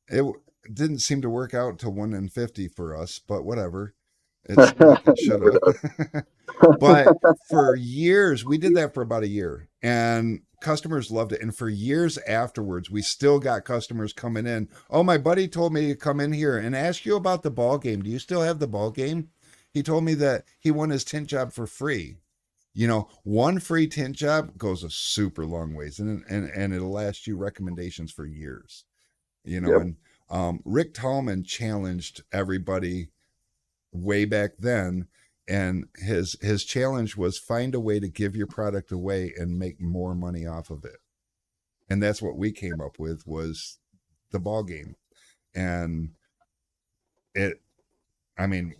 S2: it didn't seem to work out to 1 in 50 for us, but whatever. It's like it should have. But for years, we did that for about a year, and customers loved it. And for years afterwards, we still got customers coming in. Oh, my buddy told me to come in here and ask you about the ball game. Do you still have the ball game? He told me that he won his tint job for free. You know, one free tint job goes a super long ways, and it'll last you recommendations for years. You know,
S4: Yep.
S2: and Rick Tallman challenged everybody way back then, and his challenge was find a way to give your product away and make more money off of it. And that's what we came up with, was the ball game. And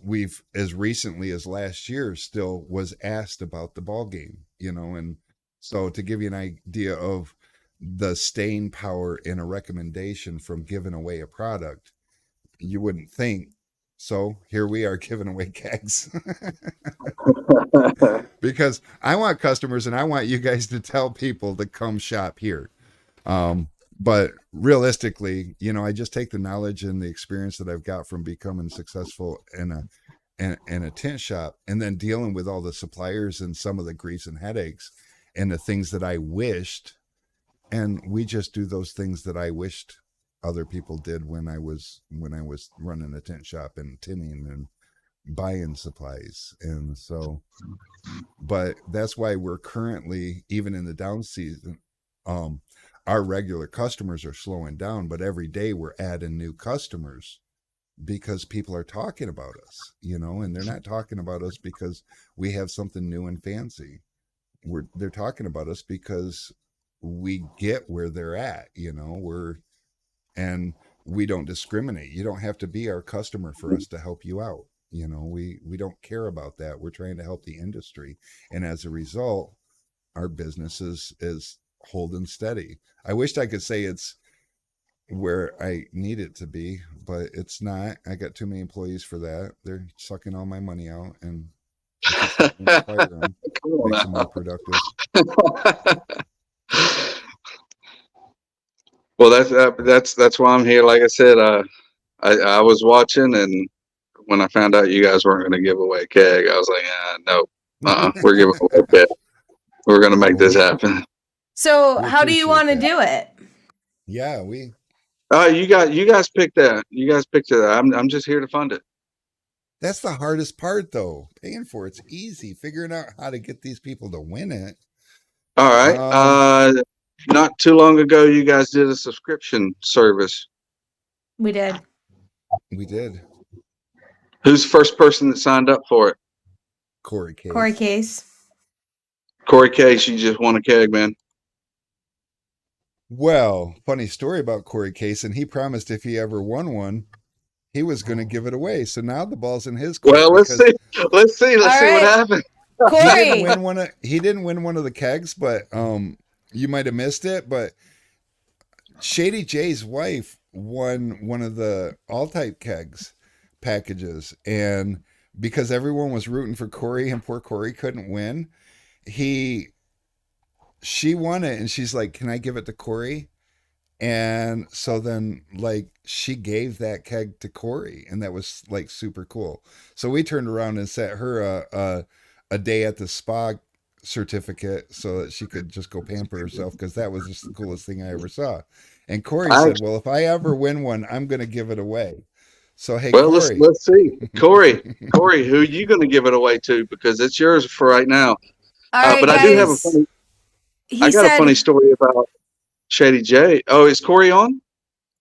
S2: we've, as recently as last year, still was asked about the ball game, you know. And so to give you an idea of the staying power in a recommendation from giving away a product, you wouldn't think. So here we are giving away kegs. Because I want customers and I want you guys to tell people to come shop here. But realistically, you know, I just take the knowledge and the experience that I've got from becoming successful in a tint shop, and then dealing with all the suppliers and some of the griefs and headaches and the things that I wished. And we just do those things that I wished other people did when I was running a tint shop and tinning and buying supplies. And so, but that's why we're currently, even in the down season, our regular customers are slowing down, but every day we're adding new customers because people are talking about us, you know, and they're not talking about us because we have something new and fancy. They're talking about us because we get where they're at, you know. And we don't discriminate. You don't have to be our customer for us to help you out. You know, we don't care about that. We're trying to help the industry. And as a result, our business is holding steady. I wished I could say it's where I need it to be, but it's not. I got too many employees for that. They're sucking all my money out, and I keep having to fire them, makes them more productive.
S4: Well, that's why I'm here. Like I said, I was watching, and when I found out you guys weren't going to give away a keg, I was like, no, we're giving away a keg. We're going to make this happen.
S1: So
S2: We
S1: how do you want to
S2: appreciate
S1: do it?
S2: Yeah,
S4: You guys picked that. You guys picked it. I'm just here to fund it.
S2: that's the hardest part, though. Paying for it's easy. Figuring out how to get these people to win it.
S4: All right. Not too long ago, you guys did a subscription service.
S1: We did.
S2: We did.
S4: Who's the first person that signed up for it?
S2: Corey Case.
S1: Corey Case.
S4: Corey Case. You just won a keg, man.
S2: Well, funny story about Corey Case, and he promised if he ever won one, he was going to give it away. So now the ball's in his court.
S4: Well, let's see. Let's see what happened.
S1: Corey.
S2: He didn't win one of the kegs, but you might have missed it. But Shady J's wife won one of the all-type kegs packages, and because everyone was rooting for Corey and poor Corey couldn't win, she won it, and she's like, "Can I give it to Corey?" And so then, like, she gave that keg to Corey, and that was like super cool. So we turned around and sent her a day at the spa certificate so that she could just go pamper herself because that was just the coolest thing I ever saw. And Corey
S4: I,
S2: said, "Well, if I ever win one, I'm going to give it away." So hey,
S4: well, let's
S2: Corey.
S4: see, Corey, who you going to give it away to? Because it's yours for right now.
S1: All right,
S4: But I do have a
S1: guys.
S4: funny. I
S1: He
S4: got a
S1: said
S4: funny story about Shady J. Oh, is Corey on?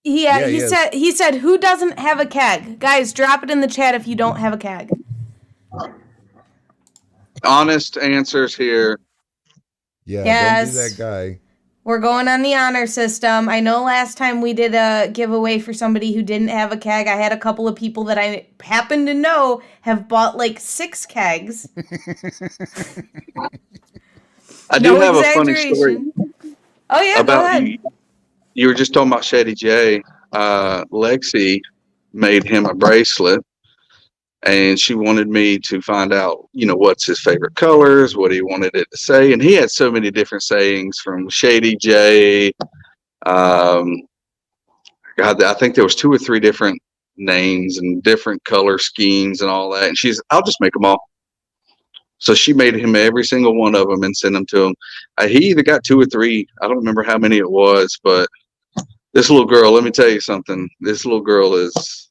S1: Yeah,
S2: He is.
S1: he said who doesn't have a keg? Guys, drop it in the chat if you don't have a keg.
S4: Honest answers here.
S2: Yeah,
S1: Yes.
S2: don't be that guy.
S1: We're going on the honor system. I know last time we did a giveaway for somebody who didn't have a keg. I had a couple of people that I happen to know have bought like 6 kegs.
S4: I do have a funny story
S1: exaggeration. Oh yeah, go
S4: about
S1: ahead.
S4: you. You were just talking about Shady J. Lexi made him a bracelet, and she wanted me to find out, what's his favorite colors, what he wanted it to say, and he had so many different sayings from Shady J. God, I think there was 2 or 3 different names and different color schemes and all that. And I'll just make them all. So she made him every single one of them and sent them to him. He either got 2 or 3. I don't remember how many it was, but this little girl, let me tell you something. This little girl is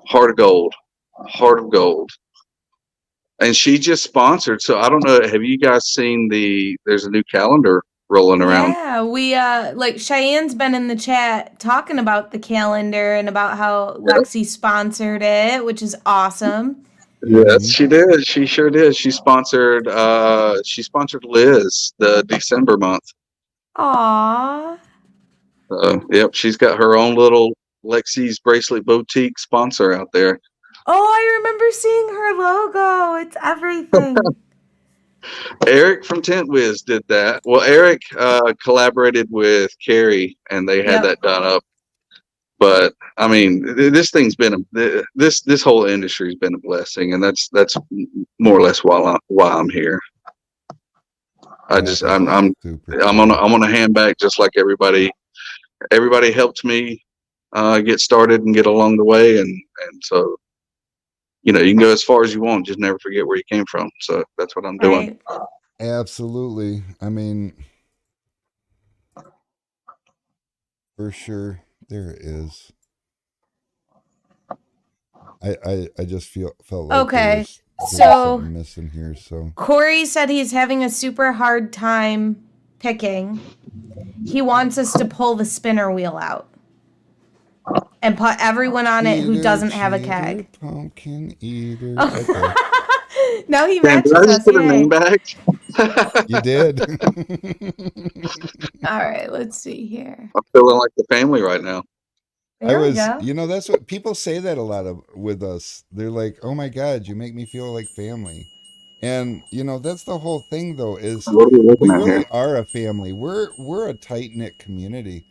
S4: heart of gold. And she just sponsored. So I don't know. Have you guys seen there's a new calendar rolling around?
S1: Yeah, we like Cheyenne's been in the chat talking about the calendar and about how Lexi sponsored it, which is awesome.
S4: Yes, she did. She sure did. She sponsored Liz the December month.
S1: Aww.
S4: Yep, she's got her own little Lexi's Bracelet Boutique sponsor out there.
S1: Oh, I remember seeing her logo. It's everything.
S4: Eric from Tent Wiz did that. Well, Eric collaborated with Carrie, and they had that done up. But I mean, this thing's been this whole industry's been a blessing, and that's more or less why I'm here. I'm on a hand back just like everybody. Everybody helped me get started and get along the way, and so you can go as far as you want. Just never forget where you came from. So that's what I'm doing.
S1: Right.
S2: Absolutely. I mean, for sure, there it is. I just felt like
S1: Okay,
S2: there's
S1: so
S2: something missing here. So
S1: Corey said he's having a super hard time picking. He wants us to pull the spinner wheel out and put everyone on it who doesn't have a keg.
S2: Pumpkin eater. Okay.
S1: Now he
S4: Damn,
S1: matches
S4: did I just
S1: us.
S4: put a
S1: Yay.
S4: name back?
S2: You did.
S1: All right, let's see here.
S4: I'm feeling like the family right now.
S1: There we go.
S2: That's what people say that a lot of with us. They're like, "Oh my God, you make me feel like family." And that's the whole thing, though, is
S4: What are we looking
S2: we
S4: at
S2: really
S4: here?
S2: are a family. We're a tight knit community.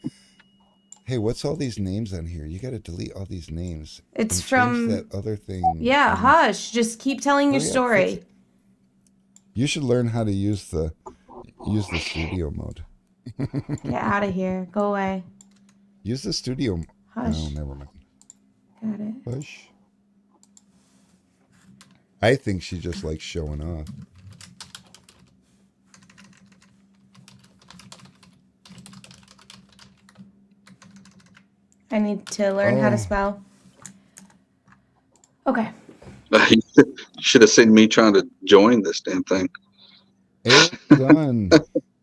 S2: Hey, what's all these names on here? You got to delete all these names.
S1: It's
S2: and
S1: from
S2: change that other thing.
S1: Yeah, hush. Just keep telling your story.
S2: You should learn how to use the studio mode.
S1: Get out of here. Go away.
S2: Use the studio.
S1: Hush.
S2: No, never mind.
S1: Got it.
S2: Hush. I think she just likes showing off.
S1: I need to learn how to spell. Okay.
S4: You should have seen me trying to join this damn thing.
S2: Eric Dunn.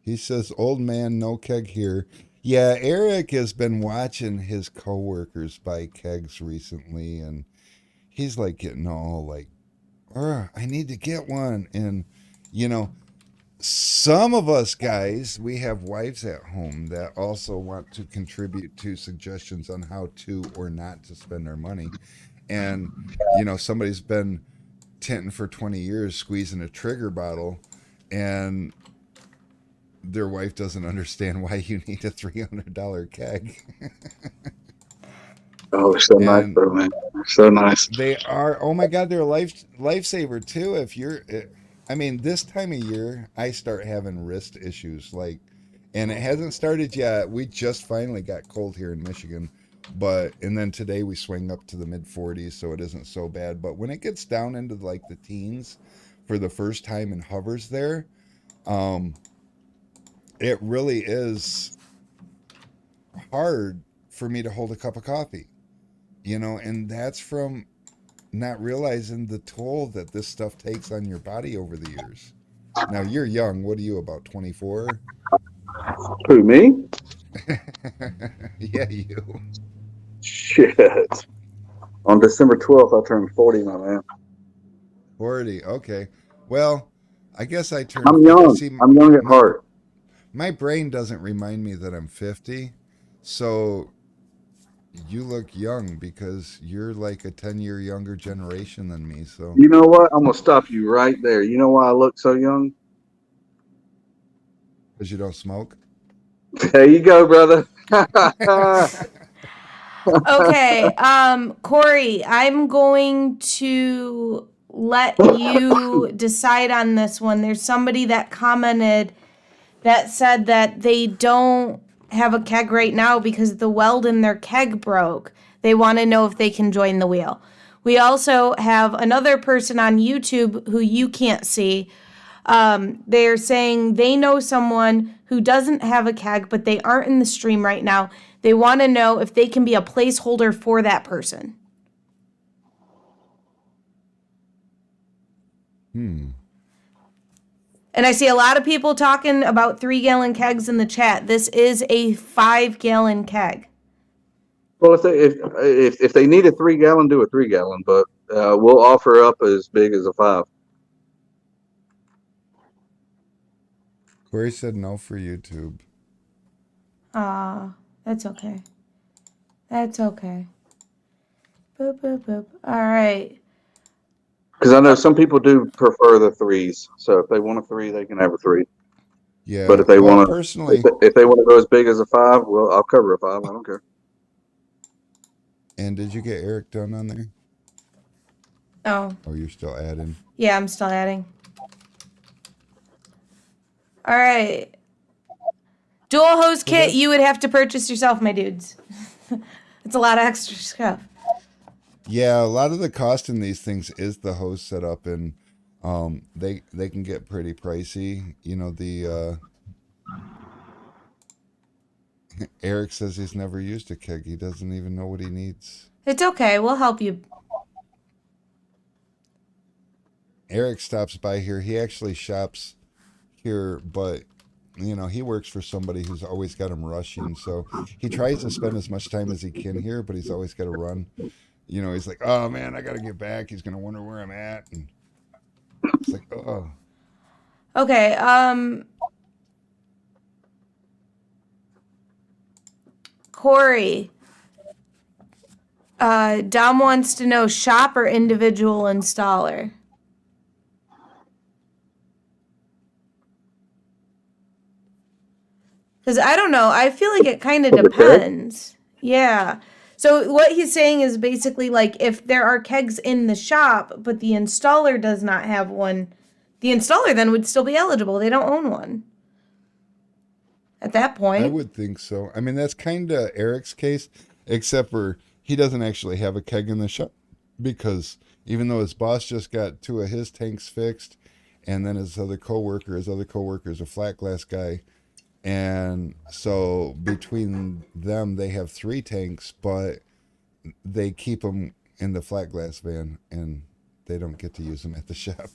S2: He says, "Old man, no keg here." Yeah, Eric has been watching his coworkers buy kegs recently, and he's like getting all like, I need to get one. And some of us guys, we have wives at home that also want to contribute to suggestions on how to or not to spend our money. And somebody's been tinting for 20 years squeezing a trigger bottle, and their wife doesn't understand why you need a $300 keg.
S4: Oh, they're so nice, though, man. They're so nice.
S2: They are. Oh my God, they're a lifesaver too. This time of year, I start having wrist issues. Like, And it hasn't started yet. We just finally got cold here in Michigan, and then today we swing up to the mid 40s, so it isn't so bad. But when it gets down into like the teens for the first time and hovers there, um, it really is hard for me to hold a cup of coffee, and that's from not realizing the toll that this stuff takes on your body over the years. Now you're young. What are you, about 24?
S4: Who, me?
S2: Yeah, you.
S4: Shit. On December 12th, I turned 40, my man.
S2: 40. Okay. Well, I guess I turned
S4: I'm
S2: 50.
S4: young.
S2: See,
S4: I'm young at
S2: my
S4: heart.
S2: my brain doesn't remind me that I'm 50. So you look young because you're like a 10-year younger generation than me. So
S4: You know what? I'm gonna stop you right there. You know why I look so young?
S2: because you don't smoke.
S4: There you go, brother.
S1: Okay, Corey, I'm going to let you decide on this one. There's somebody that commented that said that they don't have a keg right now because the weld in their keg broke. They want to know if they can join the wheel. We also have another person on YouTube who you can't see. They're saying they know someone who doesn't have a keg, but they aren't in the stream right now. They want to know if they can be a placeholder for that person. And I see a lot of people talking about 3-gallon kegs in the chat. This is a 5-gallon keg.
S4: Well, if they need a 3-gallon, do a 3-gallon, but we'll offer up as big as a 5.
S2: Corey said no for YouTube.
S1: That's okay. That's okay. Boop, boop, boop. All right.
S4: Because I know some people do prefer the 3s. So if they want a 3, they can have a 3.
S2: Yeah.
S4: But if they
S2: well,
S4: want to,
S2: personally,
S4: if they want to go as big as a 5, well, I'll cover a 5. I don't care.
S2: and did you get Eric done on there?
S1: Oh,
S2: Or you're still adding?
S1: yeah, I'm still adding. All right. Dual hose kit, you would have to purchase yourself, my dudes. It's a lot of extra stuff.
S2: Yeah, a lot of the cost in these things is the hose setup, and they can get pretty pricey. The Eric says he's never used a keg. He doesn't even know what he needs.
S1: It's okay. We'll help you.
S2: Eric stops by here. He actually shops here, but he works for somebody who's always got him rushing. So he tries to spend as much time as he can here, but he's always got to run. He's like, oh man, I got to get back. He's going to wonder where I'm at. And it's like, oh.
S1: Okay, Corey. Dom wants to know shop or individual installer. Because I don't know. I feel like it kind of depends. Yeah. So what he's saying is basically like if there are kegs in the shop, but the installer does not have one, the installer then would still be eligible. They don't own one. At that point.
S2: I would think so. I mean, that's kind of Eric's case, except for he doesn't actually have a keg in the shop because even though his boss just got 2 of his tanks fixed, and then his other coworker is a flat glass guy. And so between them, they have 3 tanks, but they keep them in the flat glass van and they don't get to use them at the shop.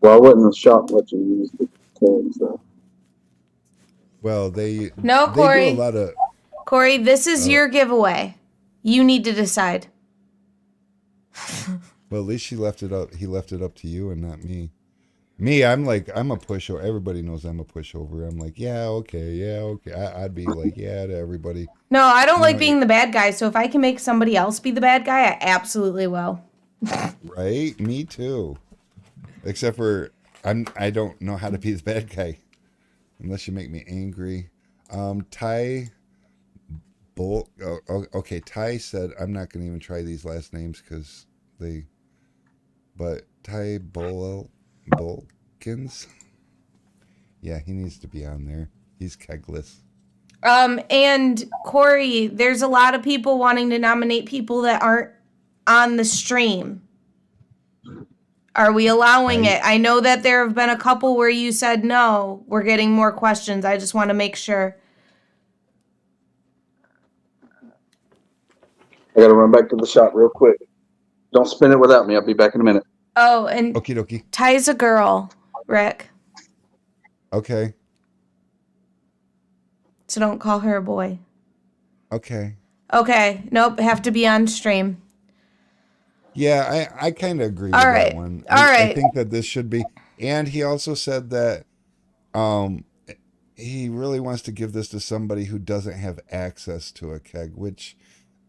S4: Well, I wouldn't shop let you use the tanks though.
S2: Well, they
S1: No, Corey.
S2: do a lot of.
S1: Corey, this is your giveaway. You need to decide.
S2: Well, at least he left it up to you and not me. Me, I'm a pushover. Everybody knows I'm a pushover. I'm like, yeah, okay. I'd be like, yeah, to everybody.
S1: No, I don't like being the bad guy, so if I can make somebody else be the bad guy, I absolutely will.
S2: Right? Me too. Except for I don't know how to be the bad guy unless you make me angry. Ty Bolt. Okay, Ty said I'm not going to even try these last names because but Ty Bulkins, yeah, he needs to be on there. He's kegless.
S1: And Corey, there's a lot of people wanting to nominate people that aren't on the stream. Are we allowing it? I know that there have been a couple where you said no. We're getting more questions. I just want to make sure.
S4: I gotta run back to the shop real quick. Don't spin it without me. I'll be back in a minute.
S1: Oh, and
S2: Okie dokie.
S1: Ty's a girl, Rick.
S2: Okay.
S1: So don't call her a boy.
S2: Okay.
S1: Okay. Nope. Have to be on stream.
S2: Yeah, I kind of agree
S1: All
S2: with
S1: right.
S2: that one.
S1: All right.
S2: I think that this should be. And he also said that he really wants to give this to somebody who doesn't have access to a keg, which,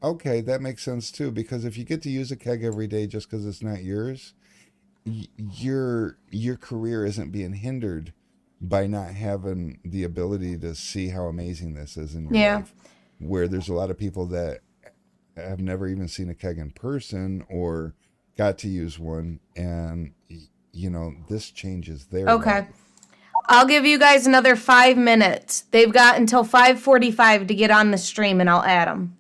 S2: okay, that makes sense too. Because if you get to use a keg every day just because it's not yours, your career isn't being hindered by not having the ability to see how amazing this is in your life. Where there's a lot of people that have never even seen a keg in person or got to use one, and this changes their life.
S1: I'll give you guys another 5 minutes. They've got until 5:45 to get on the stream, and I'll add them.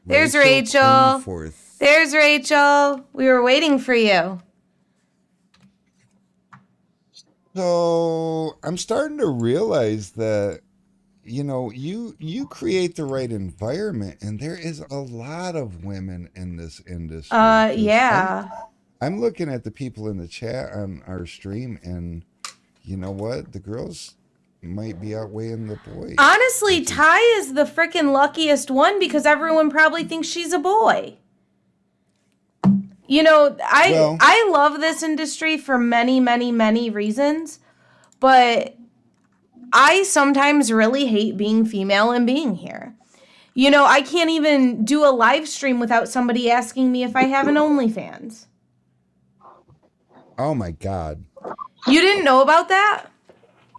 S1: There's Rachel. There's Rachel. We were waiting for you.
S2: So I'm starting to realize that, you create the right environment, and there is a lot of women in this industry.
S1: Yeah.
S2: I'm looking at the people in the chat on our stream, and you know what? The girls might be outweighing the boys.
S1: Honestly, Ty is the freaking luckiest one because everyone probably thinks she's a boy. I love this industry for many, many, many reasons, but I sometimes really hate being female and being here. I can't even do a live stream without somebody asking me if I have an OnlyFans.
S2: Oh my God.
S1: You didn't know about that?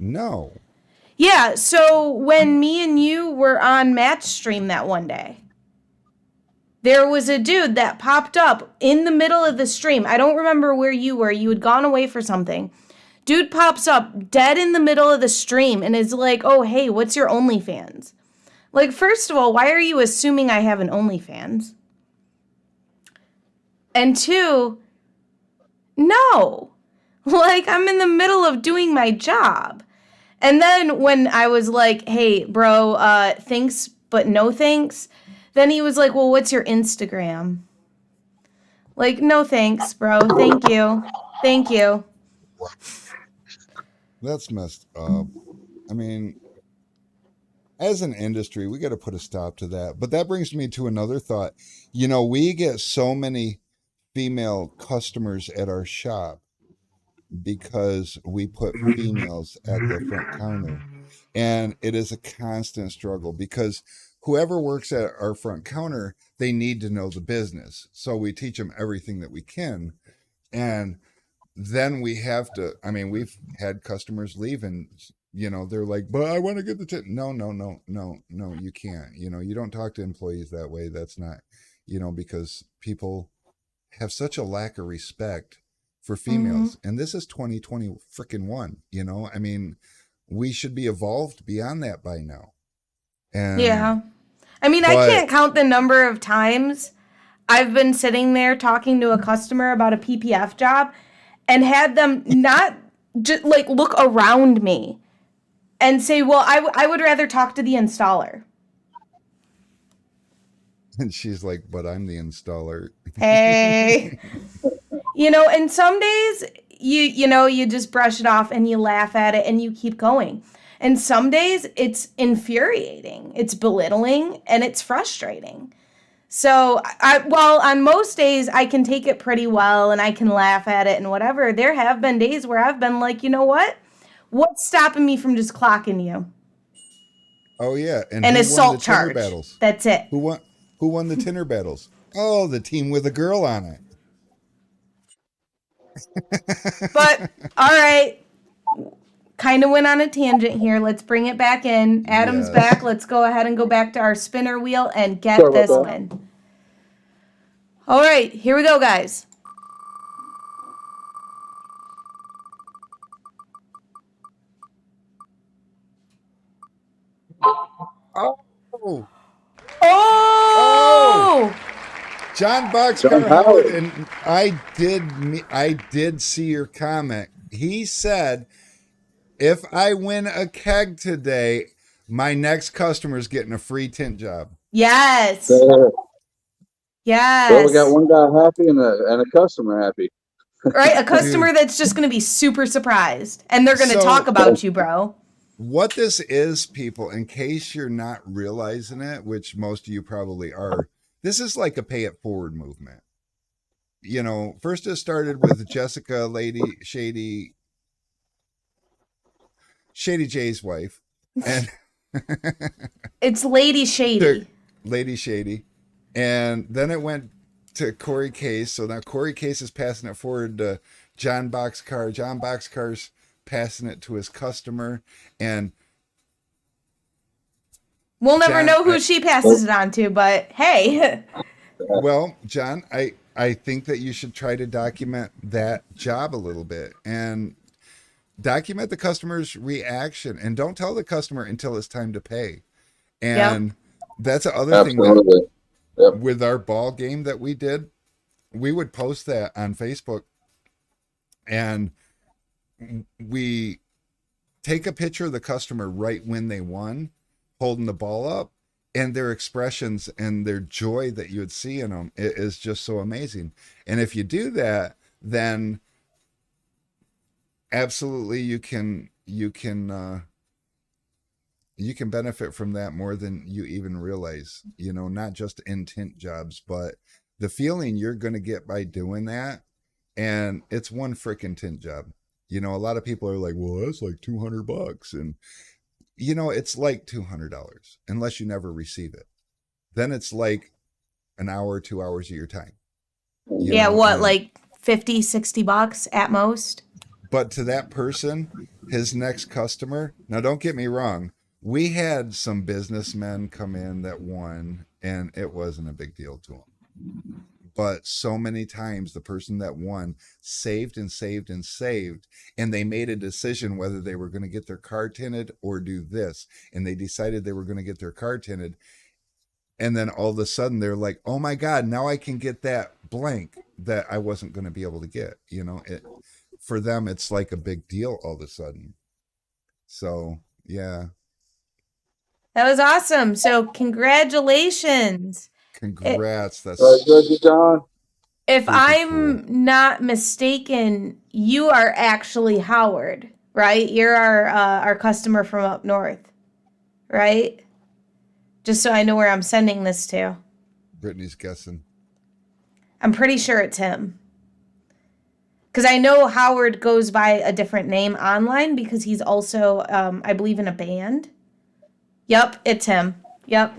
S2: No.
S1: Yeah, so when me and you were on Matt's stream that one day, there was a dude that popped up in the middle of the stream. I don't remember where you were. You had gone away for something. Dude pops up dead in the middle of the stream and is like, oh, hey, what's your OnlyFans? Like, first of all, why are you assuming I have an OnlyFans? And two, no. Like, I'm in the middle of doing my job. And then when I was like, hey, bro, thanks, but no thanks. Then he was like, well, what's your Instagram? Like, no thanks, bro. Thank you. Thank you.
S2: That's messed up. I mean, as an industry, we got to put a stop to that. But that brings me to another thought. We get so many female customers at our shop because we put females at the front counter. And it is a constant struggle because whoever works at our front counter, they need to know the business. So we teach them everything that we can. And then we have to, we've had customers leave and, they're like, but I want to get the tip. No, you can't. You don't talk to employees that way. That's not, because people have such a lack of respect for females. Mm-hmm. And this is 2020 freaking one, we should be evolved beyond that by now. And
S1: yeah. I can't count the number of times I've been sitting there talking to a customer about a PPF job and had them not just look around me and say, well, I would rather talk to the installer.
S2: And she's like, but I'm the installer.
S1: Hey. And some days you just brush it off and you laugh at it and you keep going. And some days it's infuriating, it's belittling, and it's frustrating. So, on most days I can take it pretty well and I can laugh at it and whatever. There have been days where I've been like, you know what? What's stopping me from just clocking you?
S2: Oh yeah,
S1: and an assault charge. Battles? That's it.
S2: Who won the Tinder battles? Oh, the team with a girl on it.
S1: But all right. kind of went on a tangent here. Let's bring it back in. Adam's
S2: Yes.
S1: back. Let's go ahead and go back to our spinner wheel and get
S4: Sorry about
S1: this
S4: that.
S1: win. All right, here we go, guys.
S2: Oh,
S1: Oh!
S2: John Boxcar
S4: John
S2: Howard,
S4: Howard.
S2: and I did see your comment. He said, if I win a keg today, my next customer is getting a free tint job.
S1: Yes.
S4: Well,
S1: Yes.
S4: we got one guy happy and a customer happy.
S1: Right? A customer that's just going to be super surprised. And they're going to
S2: So-
S1: talk about you, bro.
S2: What this is, people, in case you're not realizing it, which most of you probably are, this is like a pay it forward movement. You know, first it started with Jessica, Lady Shady J's wife, and
S1: It's Lady Shady.
S2: Lady Shady, and then it went to Corey Case. So now Corey Case is passing it forward to John Boxcar. John Boxcar's passing it to his customer, and
S1: We'll never
S2: John,
S1: know who she passes it on to, but hey.
S2: well, John, I think that you should try to document that job a little bit and document the customer's reaction, and don't tell the customer until it's time to pay. And that's the other thing that
S4: Absolutely. Yep.
S2: with our ball game that we did, we would post that on Facebook, and we take a picture of the customer right when they won, holding the ball up, and their expressions and their joy that you would see in them is just so amazing. And if you do that, then absolutely you can benefit from that more than you even realize, you know, not just in tint jobs, but the feeling you're going to get by doing that. And it's one freaking tint job. You know, a lot of people are like, well, that's like $200. And, you know, it's like $200 unless you never receive it. Then it's like an hour, 2 hours of your time. You
S1: Yeah,
S2: know,
S1: what,
S2: and-
S1: like $50-$60 at most?
S2: But to that person, his next customer, now don't get me wrong, we had some businessmen come in that won, and it wasn't a big deal to them. But so many times the person that won saved and saved and saved, and they made a decision whether they were going to get their car tinted or do this. And they decided they were going to get their car tinted. And then all of a sudden they're like, oh my God, now I can get that blank that I wasn't going to be able to get. You know, for them, it's like a big deal all of a sudden. So, yeah.
S1: That was awesome. So congratulations.
S2: Congrats. That's
S4: Good, John.
S1: If
S2: Super
S1: I'm not mistaken, you are actually Howard, right? You're our customer from up north, right? Just so I know where I'm sending this to.
S2: Brittany's guessing.
S1: I'm pretty sure it's him. Because I know Howard goes by a different name online because he's also, I believe, in a band. Yep, it's him. Yep.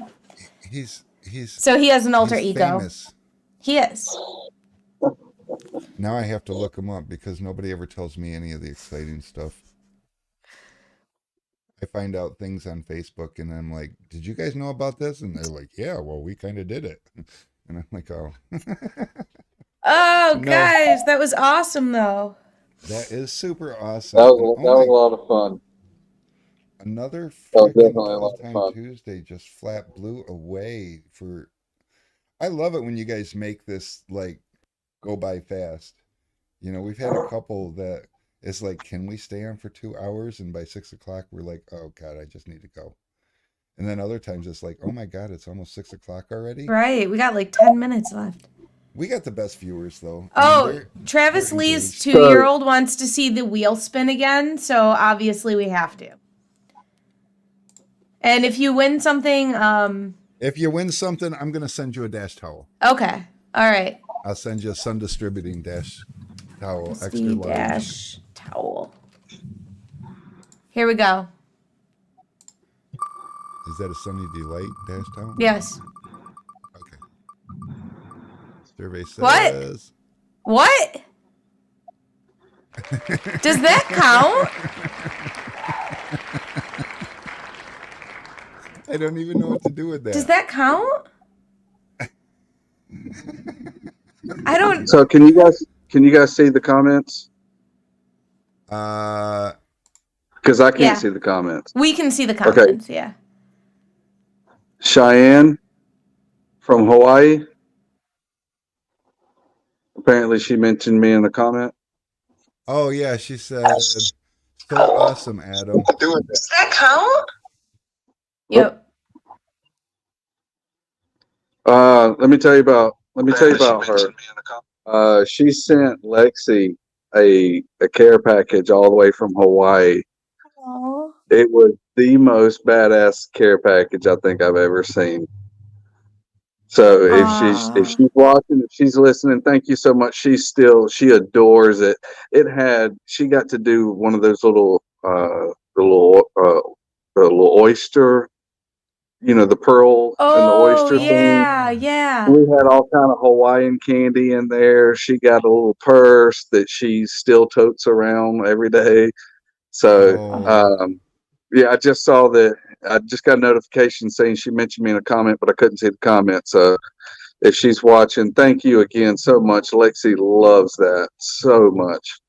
S2: He's
S1: So he has an alter
S2: he's
S1: ego.
S2: famous.
S1: He is.
S2: Now I have to look him up because nobody ever tells me any of the exciting stuff. I find out things on Facebook and I'm like, did you guys know about this? And they're like, yeah, well, we kind of did it. And I'm like, oh,
S1: Oh,
S2: No.
S1: guys, that was awesome, though.
S2: that is super awesome.
S4: That
S2: And
S4: was
S2: oh
S4: that was a
S2: my-
S4: lot of fun.
S2: another
S4: That was
S2: freaking
S4: definitely a lot of
S2: Time
S4: fun.
S2: Tuesday just flat blew away for. I love it when you guys make this like go by fast. You know, we've had a couple that it's like, can we stay on for 2 hours? And by 6 o'clock, we're like, oh God, I just need to go. And then other times it's like, oh my God, it's almost 6 o'clock already.
S1: Right, we got like 10 minutes left.
S2: We got the best viewers though. I mean,
S1: Oh,
S2: they're-
S1: Travis
S2: they're
S1: Lee's
S2: engaged.
S1: 2-year-old wants to see the wheel spin again, so obviously we have to. And if you win something,
S2: If you win something, I'm gonna send you a dash towel.
S1: okay, all right.
S2: I'll send you a Sun Distributing dash towel, extra
S1: The
S2: large.
S1: dash towel. Here we go.
S2: Is that a Sunny Delight dash towel?
S1: Yes.
S2: Okay. Survey
S1: What?
S2: says.
S1: What? Does that count?
S2: I don't even know what to do with that.
S1: Does that count? I don't.
S4: So can you guys see the comments?
S2: Uh,
S4: Because I can't
S1: Yeah.
S4: see the comments.
S1: We can see the comments. Yeah.
S4: Cheyenne from Hawaii. Apparently, she mentioned me in the comment.
S2: oh yeah, she said, "So awesome, Adam."
S1: Does that count? Yep.
S4: Let me tell you about her. She sent Lexi a care package all the way from Hawaii.
S1: Aw.
S4: It was the most badass care package I think I've ever seen. So if she's watching, if she's listening, thank you so much. She adores it. She got to do one of those little the little oyster, the pearl and the oyster thing.
S1: Yeah.
S4: We had all kind of Hawaiian candy in there. She got a little purse that she still totes around every day. So, yeah, I just saw I just got a notification saying she mentioned me in a comment, but I couldn't see the comment. So if she's watching, thank you again so much. Lexi loves that so much.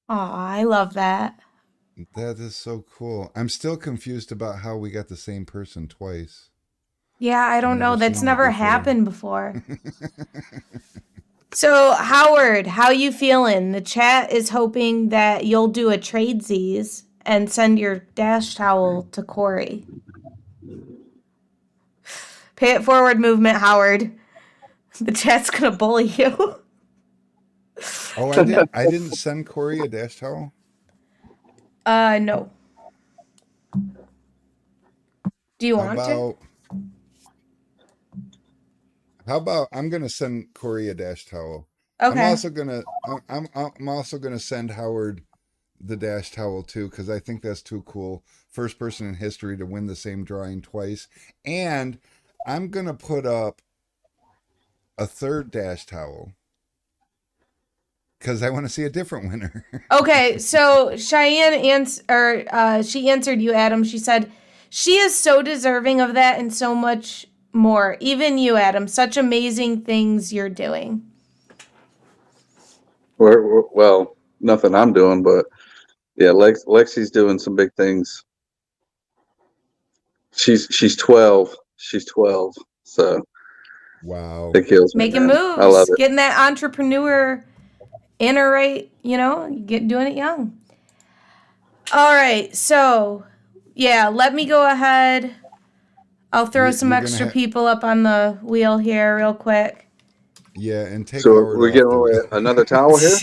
S1: Oh, I love that.
S2: That is so cool. I'm still confused about how we got the same person twice.
S1: Yeah, I don't know.
S2: Never
S1: That's
S2: seen that
S1: never
S2: before.
S1: happened before. So, Howard, how you feeling? The chat is hoping that you'll do a tradesies and send your dash towel to Corey. Pay it forward movement, Howard. The chat's gonna bully you.
S2: Oh, I didn't send Corey a dash towel.
S1: No. Do you
S2: How
S1: want to?
S2: about how about I'm gonna send Corey a dash towel.
S1: Okay.
S2: I'm also gonna send Howard the dash towel too, because I think that's too cool. First person in history to win the same drawing twice. And I'm gonna put up a third dash towel because I want to see a different winner.
S1: Okay, so Cheyenne she answered you, Adam. She said she is so deserving of that and so much more. Even you, Adam. Such amazing things you're doing.
S4: Well, nothing I'm doing, but yeah, Lexi's doing some big things. She's 12. She's 12. So
S2: Wow.
S4: it kills me.
S1: Making
S4: man.
S1: moves.
S4: I love it.
S1: Getting that entrepreneur in her right, doing it young. All right, so yeah, let me go ahead. I'll throw some
S2: You're gonna
S1: extra people up on the wheel here real quick.
S2: Yeah, and take
S4: So
S2: Howard
S4: we're
S2: off
S4: getting
S2: the wheel.
S4: another towel here.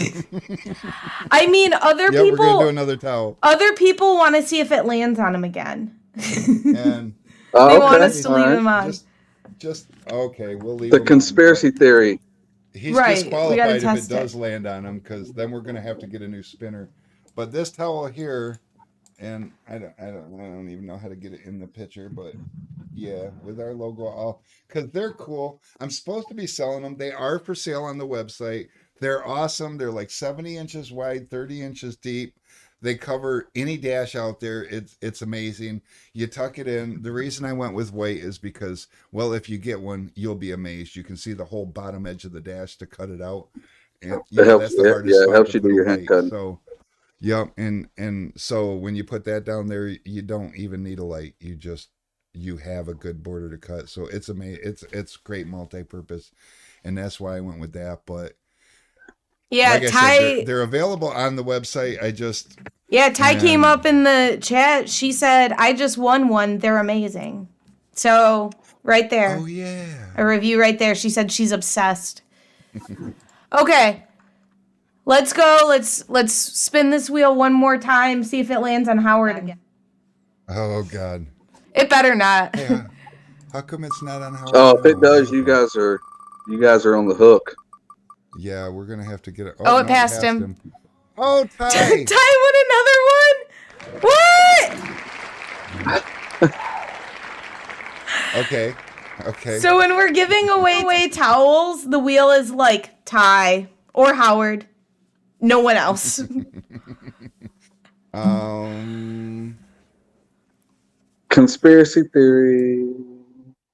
S1: I mean, other
S2: Yeah, we're gonna do
S1: people
S2: another towel.
S1: want to see if it lands on him again.
S2: And
S1: They want
S4: Okay,
S1: us to
S4: all
S1: leave
S4: right.
S1: him on.
S2: just okay, we'll leave
S4: The
S2: him on,
S4: conspiracy theory.
S2: but he's
S1: Right, we gotta
S2: disqualified if
S1: test
S2: it does
S1: it.
S2: land on him, because then we're gonna have to get a new spinner. But this towel here, and I don't even know how to get it in the picture, but yeah, with our logo all, because they're cool. I'm supposed to be selling them. They are for sale on the website. They're awesome. They're like 70 inches wide, 30 inches deep. They cover any dash out there. It's amazing. You tuck it in. The reason I went with white is because, well, if you get one, you'll be amazed. You can see the whole bottom edge of the dash to cut it out. And
S4: It helps.
S2: that's the hardest
S4: It
S2: spot
S4: helps
S2: to
S4: you do
S2: put a
S4: your hand
S2: light.
S4: cutting.
S2: So, yep. And so when you put that down there, you don't even need a light. You have a good border to cut. So it's amazing. It's great multi-purpose, and that's why I went with that. But
S1: Yeah,
S2: like I
S1: Ty.
S2: said, they're available on the website.
S1: Ty came
S2: and-
S1: up in the chat. She said, "I just won one. They're amazing." So right there,
S2: Oh yeah.
S1: a review right there. She said she's obsessed. Okay, let's go. Let's spin this wheel one more time. See if it lands on Howard again.
S2: Oh God.
S1: It better not.
S2: Hey, how come it's not on Howard?
S4: Oh, if it
S2: now?
S4: does, you guys are on the hook.
S2: Yeah, we're gonna have to get it.
S1: Oh,
S2: no,
S1: it passed him.
S2: Oh, Ty.
S1: Ty won another one. What?
S2: Okay.
S1: So when we're giving away towels, the wheel is like Ty or Howard. No one else.
S4: Conspiracy theory.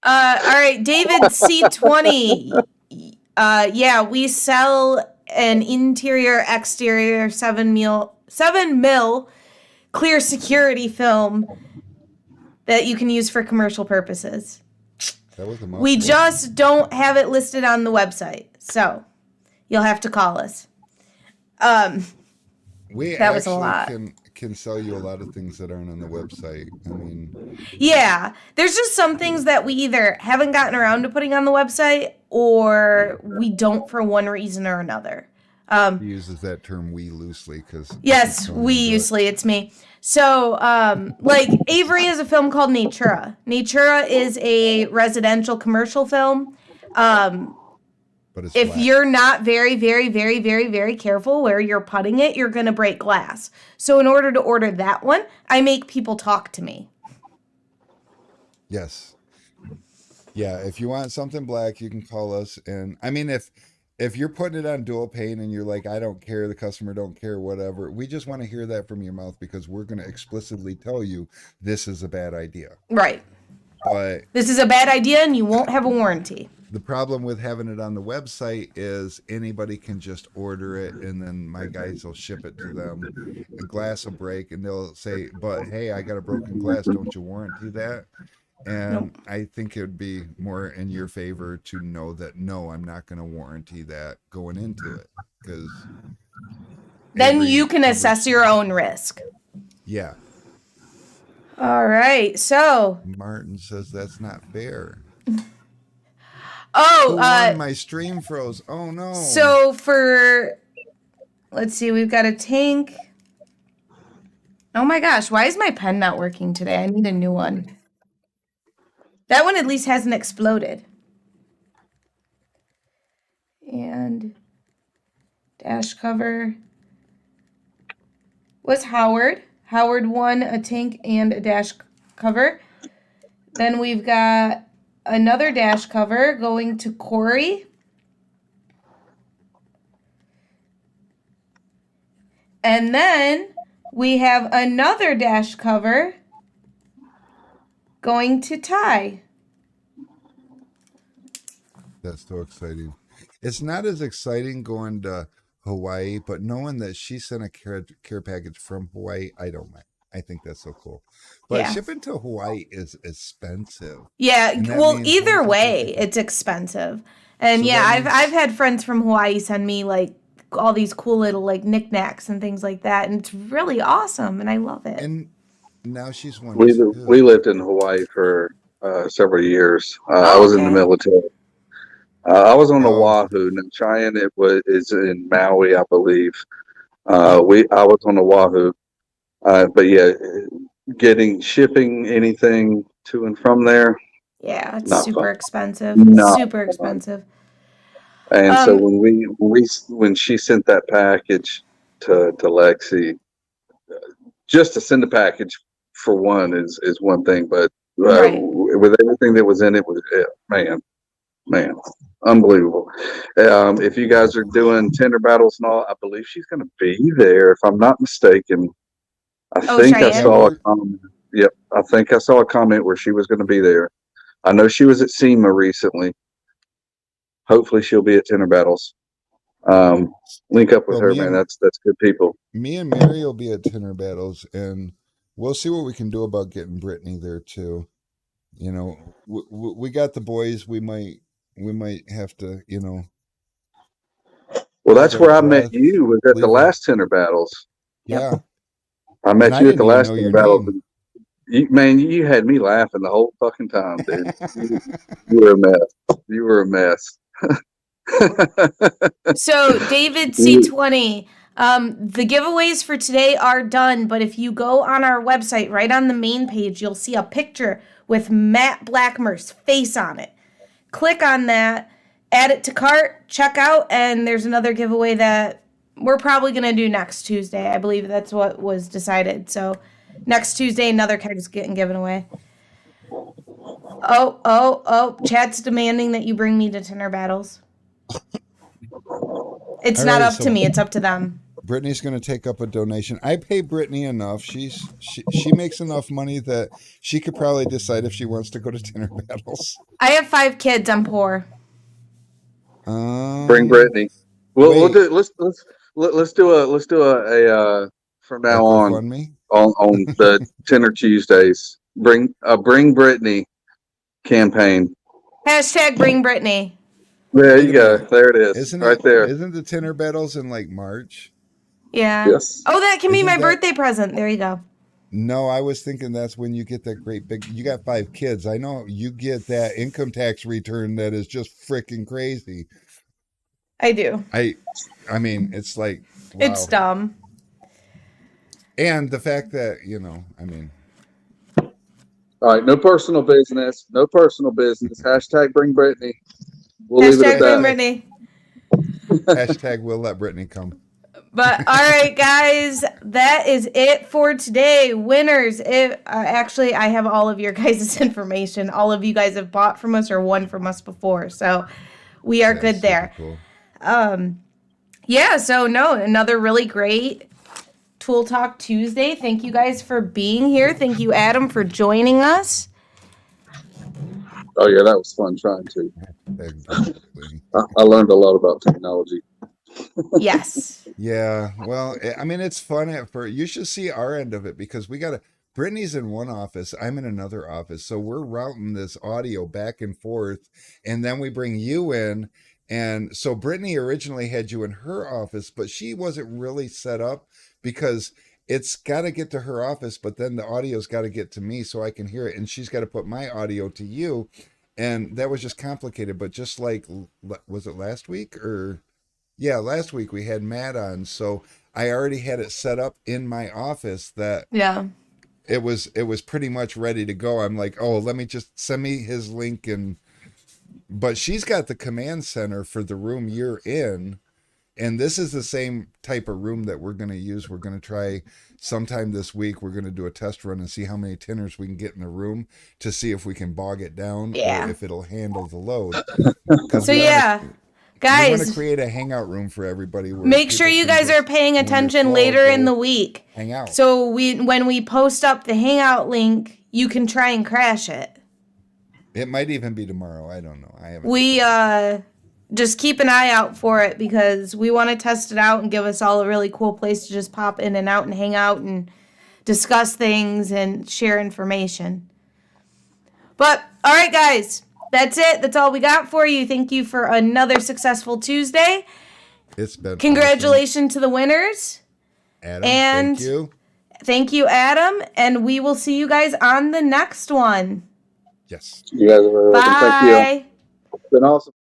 S1: All right, David C20. Yeah, we sell an interior exterior 7 mil clear security film that you can use for commercial purposes.
S2: That was a mouthful.
S1: We just don't have it listed on the website, so you'll have to call us.
S2: We
S1: that was a
S2: actually
S1: lot.
S2: can sell you a lot of things that aren't on the website. I mean,
S1: Yeah, there's just some things that we either haven't gotten around to putting on the website or we don't for one reason or another.
S2: he uses that term "we" loosely because
S1: Yes, we usually, it's me. So, like Avery is a film called Natura. Natura is a residential commercial film.
S2: But it's
S1: If
S2: black.
S1: you're not very, very, very, very, very careful where you're putting it, you're going to break glass. So in order to order that one, I make people talk to me.
S2: Yes. Yeah, if you want something black, you can call us. And I mean, if you're putting it on dual pane and you're like, I don't care, the customer don't care, whatever, we just want to hear that from your mouth because we're going to explicitly tell you this is a bad idea.
S1: Right.
S2: But
S1: This is a bad idea and you won't have a warranty.
S2: the problem with having it on the website is anybody can just order it and then my guys will ship it to them. The glass will break and they'll say, but hey, I got a broken glass. Don't you warranty that? And
S1: Nope.
S2: I think it would be more in your favor to know that, no, I'm not going to warranty that going into it. Because
S1: Then you can assess your own risk.
S2: Yeah.
S1: All right. So,
S2: Martin says that's not fair.
S1: oh,
S2: Who won? My stream froze. Oh, no.
S1: so for, let's see, we've got a tank. Oh my gosh, why is my pen not working today? I need a new one. That one at least hasn't exploded. And dash cover was Howard. Howard won a tank and a dash cover. Then we've got another dash cover going to Corey. And then we have another dash cover going to Ty.
S2: That's so exciting. It's not as exciting going to Hawaii, but knowing that she sent a care package from Hawaii, I don't mind. I think that's so cool. But
S1: Yeah.
S2: shipping to Hawaii is expensive.
S1: Yeah,
S2: And that
S1: well,
S2: means
S1: either
S2: 150.
S1: way, it's expensive. And
S2: So
S1: yeah,
S2: that
S1: I've
S2: means-
S1: I've had friends from Hawaii send me like all these cool little like knickknacks and things like that, and it's really awesome, and I love it.
S2: And now she's one.
S4: We
S2: too.
S4: we lived in Hawaii for several years. I was in the
S1: Okay.
S4: military. I was on
S2: Oh.
S4: Oahu. Now Cheyenne is in Maui, I believe. I was on Oahu, but yeah, shipping anything to and from there,
S1: Yeah, it's
S4: Not
S1: super
S4: fun.
S1: expensive.
S4: Not
S1: Super
S4: fun.
S1: expensive.
S4: and so
S1: Um,
S4: when she sent that package to Lexi, just to send a package for one is one thing, but
S1: Right.
S4: with everything that was in it, man, unbelievable. If you guys are doing tender battles and all, I believe she's going to be there, if I'm not mistaken. I
S1: Oh,
S4: think I
S1: Cheyenne?
S4: saw a comment. Yep, I think I saw a comment where she was going to be there. I know she was at SEMA recently. Hopefully, she'll be at tender battles. Link up with
S2: Well,
S4: her,
S2: me
S4: man.
S2: and-
S4: That's good people.
S2: Me and Mary will be at Tinner Battles, and we'll see what we can do about getting Brittany there too. You know, we got the boys. We might have to, you know.
S4: Well, that's
S2: Leave
S4: where I
S2: her-
S4: met you. Was at the
S2: leave her-
S4: last tender battles.
S2: Yeah.
S4: I
S2: And
S4: met
S2: I
S4: you at
S2: didn't
S4: the
S2: even
S4: last
S2: know
S4: tender
S2: your
S4: battles.
S2: name.
S4: You had me laughing the whole fucking time, dude. You were a mess. You were a mess.
S1: So David C20, the giveaways for today are done, but if you go on our website, right on the main page, you'll see a picture with Matt Blackmer's face on it. Click on that, add it to cart, check out, and there's another giveaway that we're probably going to do next Tuesday. I believe that's what was decided. So next Tuesday, another keg's getting given away. Oh, Chad's demanding that you bring me to Tinner Battles. It's
S2: All
S1: not
S2: right,
S1: up
S2: so-
S1: to me, it's up to them.
S2: Brittany's going to take up a donation. I pay Brittany enough. She makes enough money that she could probably decide if she wants to go to dinner battles.
S1: I have 5 kids. I'm poor.
S4: Bring Brittany. We'll
S2: wait.
S4: do let's do a from now on
S2: GoFundMe?
S4: on the Tenor Tuesdays. Bring Brittany campaign.
S1: Hashtag bring Brittany.
S4: There you go. There it is.
S2: Isn't
S4: right
S2: it?
S4: there.
S2: Isn't the dinner battles in like March?
S1: Yeah.
S4: Yes.
S1: Oh, that can be
S2: Isn't
S1: my
S2: that-
S1: birthday present. There you go.
S2: No, I was thinking that's when you get that great big. You got 5 kids. I know you get that income tax return that is just freaking crazy.
S1: I do.
S2: I mean, it's like wow.
S1: It's dumb.
S2: And the fact that I mean,
S4: All right. No personal business. No personal business. Hashtag bring Brittany. We'll leave it
S1: Hashtag
S4: at
S1: bring
S4: that.
S1: Brittany.
S2: hashtag we'll let Brittany come.
S1: But all right, guys, that is it for today. Winners. Actually, I have all of your guys' information. All of you guys have bought from us or won from us before, so we are
S2: That's
S1: good there.
S2: super cool.
S1: Yeah. So no, another really great Tool Talk Tuesday. Thank you guys for being here. Thank you, Adam, for joining us.
S4: Oh yeah, that was fun trying to.
S2: Exactly.
S4: I learned a lot about technology.
S1: Yes.
S2: Yeah, well, I mean, it's fun you should see our end of it because Brittany's in one office, I'm in another office, so we're routing this audio back and forth, and then we bring you in, and so Brittany originally had you in her office, but she wasn't really set up because it's got to get to her office, but then the audio's got to get to me so I can hear it, and she's got to put my audio to you, and that was just complicated, but just like, was it last week or... Yeah, last week we had Matt on, so I already had it set up in my office that
S1: Yeah.
S2: it was pretty much ready to go. I'm like, oh, let me just send me his link but she's got the command center for the room you're in, and this is the same type of room that we're going to use. We're going to try sometime this week. We're going to do a test run and see how many tenors we can get in the room to see if we can bog it down
S1: Yeah.
S2: or if it'll handle the load.
S1: So yeah.
S2: We want to
S1: Guys,
S2: create a hangout room for everybody. Where
S1: make sure
S2: people
S1: you
S2: can
S1: guys
S2: just,
S1: are paying
S2: when you're
S1: attention
S2: slow,
S1: later in
S2: go
S1: the week.
S2: hang out.
S1: So when we post up the Hangout link, you can try and crash it.
S2: It might even be tomorrow. I don't know. I haven't.
S1: We just keep an eye out for it because we want to test it out and give us all a really cool place to just pop in and out and hang out and discuss things and share information. But all right, guys. That's it. That's all we got for you. Thank you for another successful Tuesday.
S2: It's been
S1: Congratulations to the winners.
S2: awesome. Adam,
S1: And-
S2: thank you.
S1: Thank you, Adam. And we will see you guys on the next one.
S2: Yes.
S4: You guys are welcome. Thank you.
S1: Bye.
S4: It's been awesome.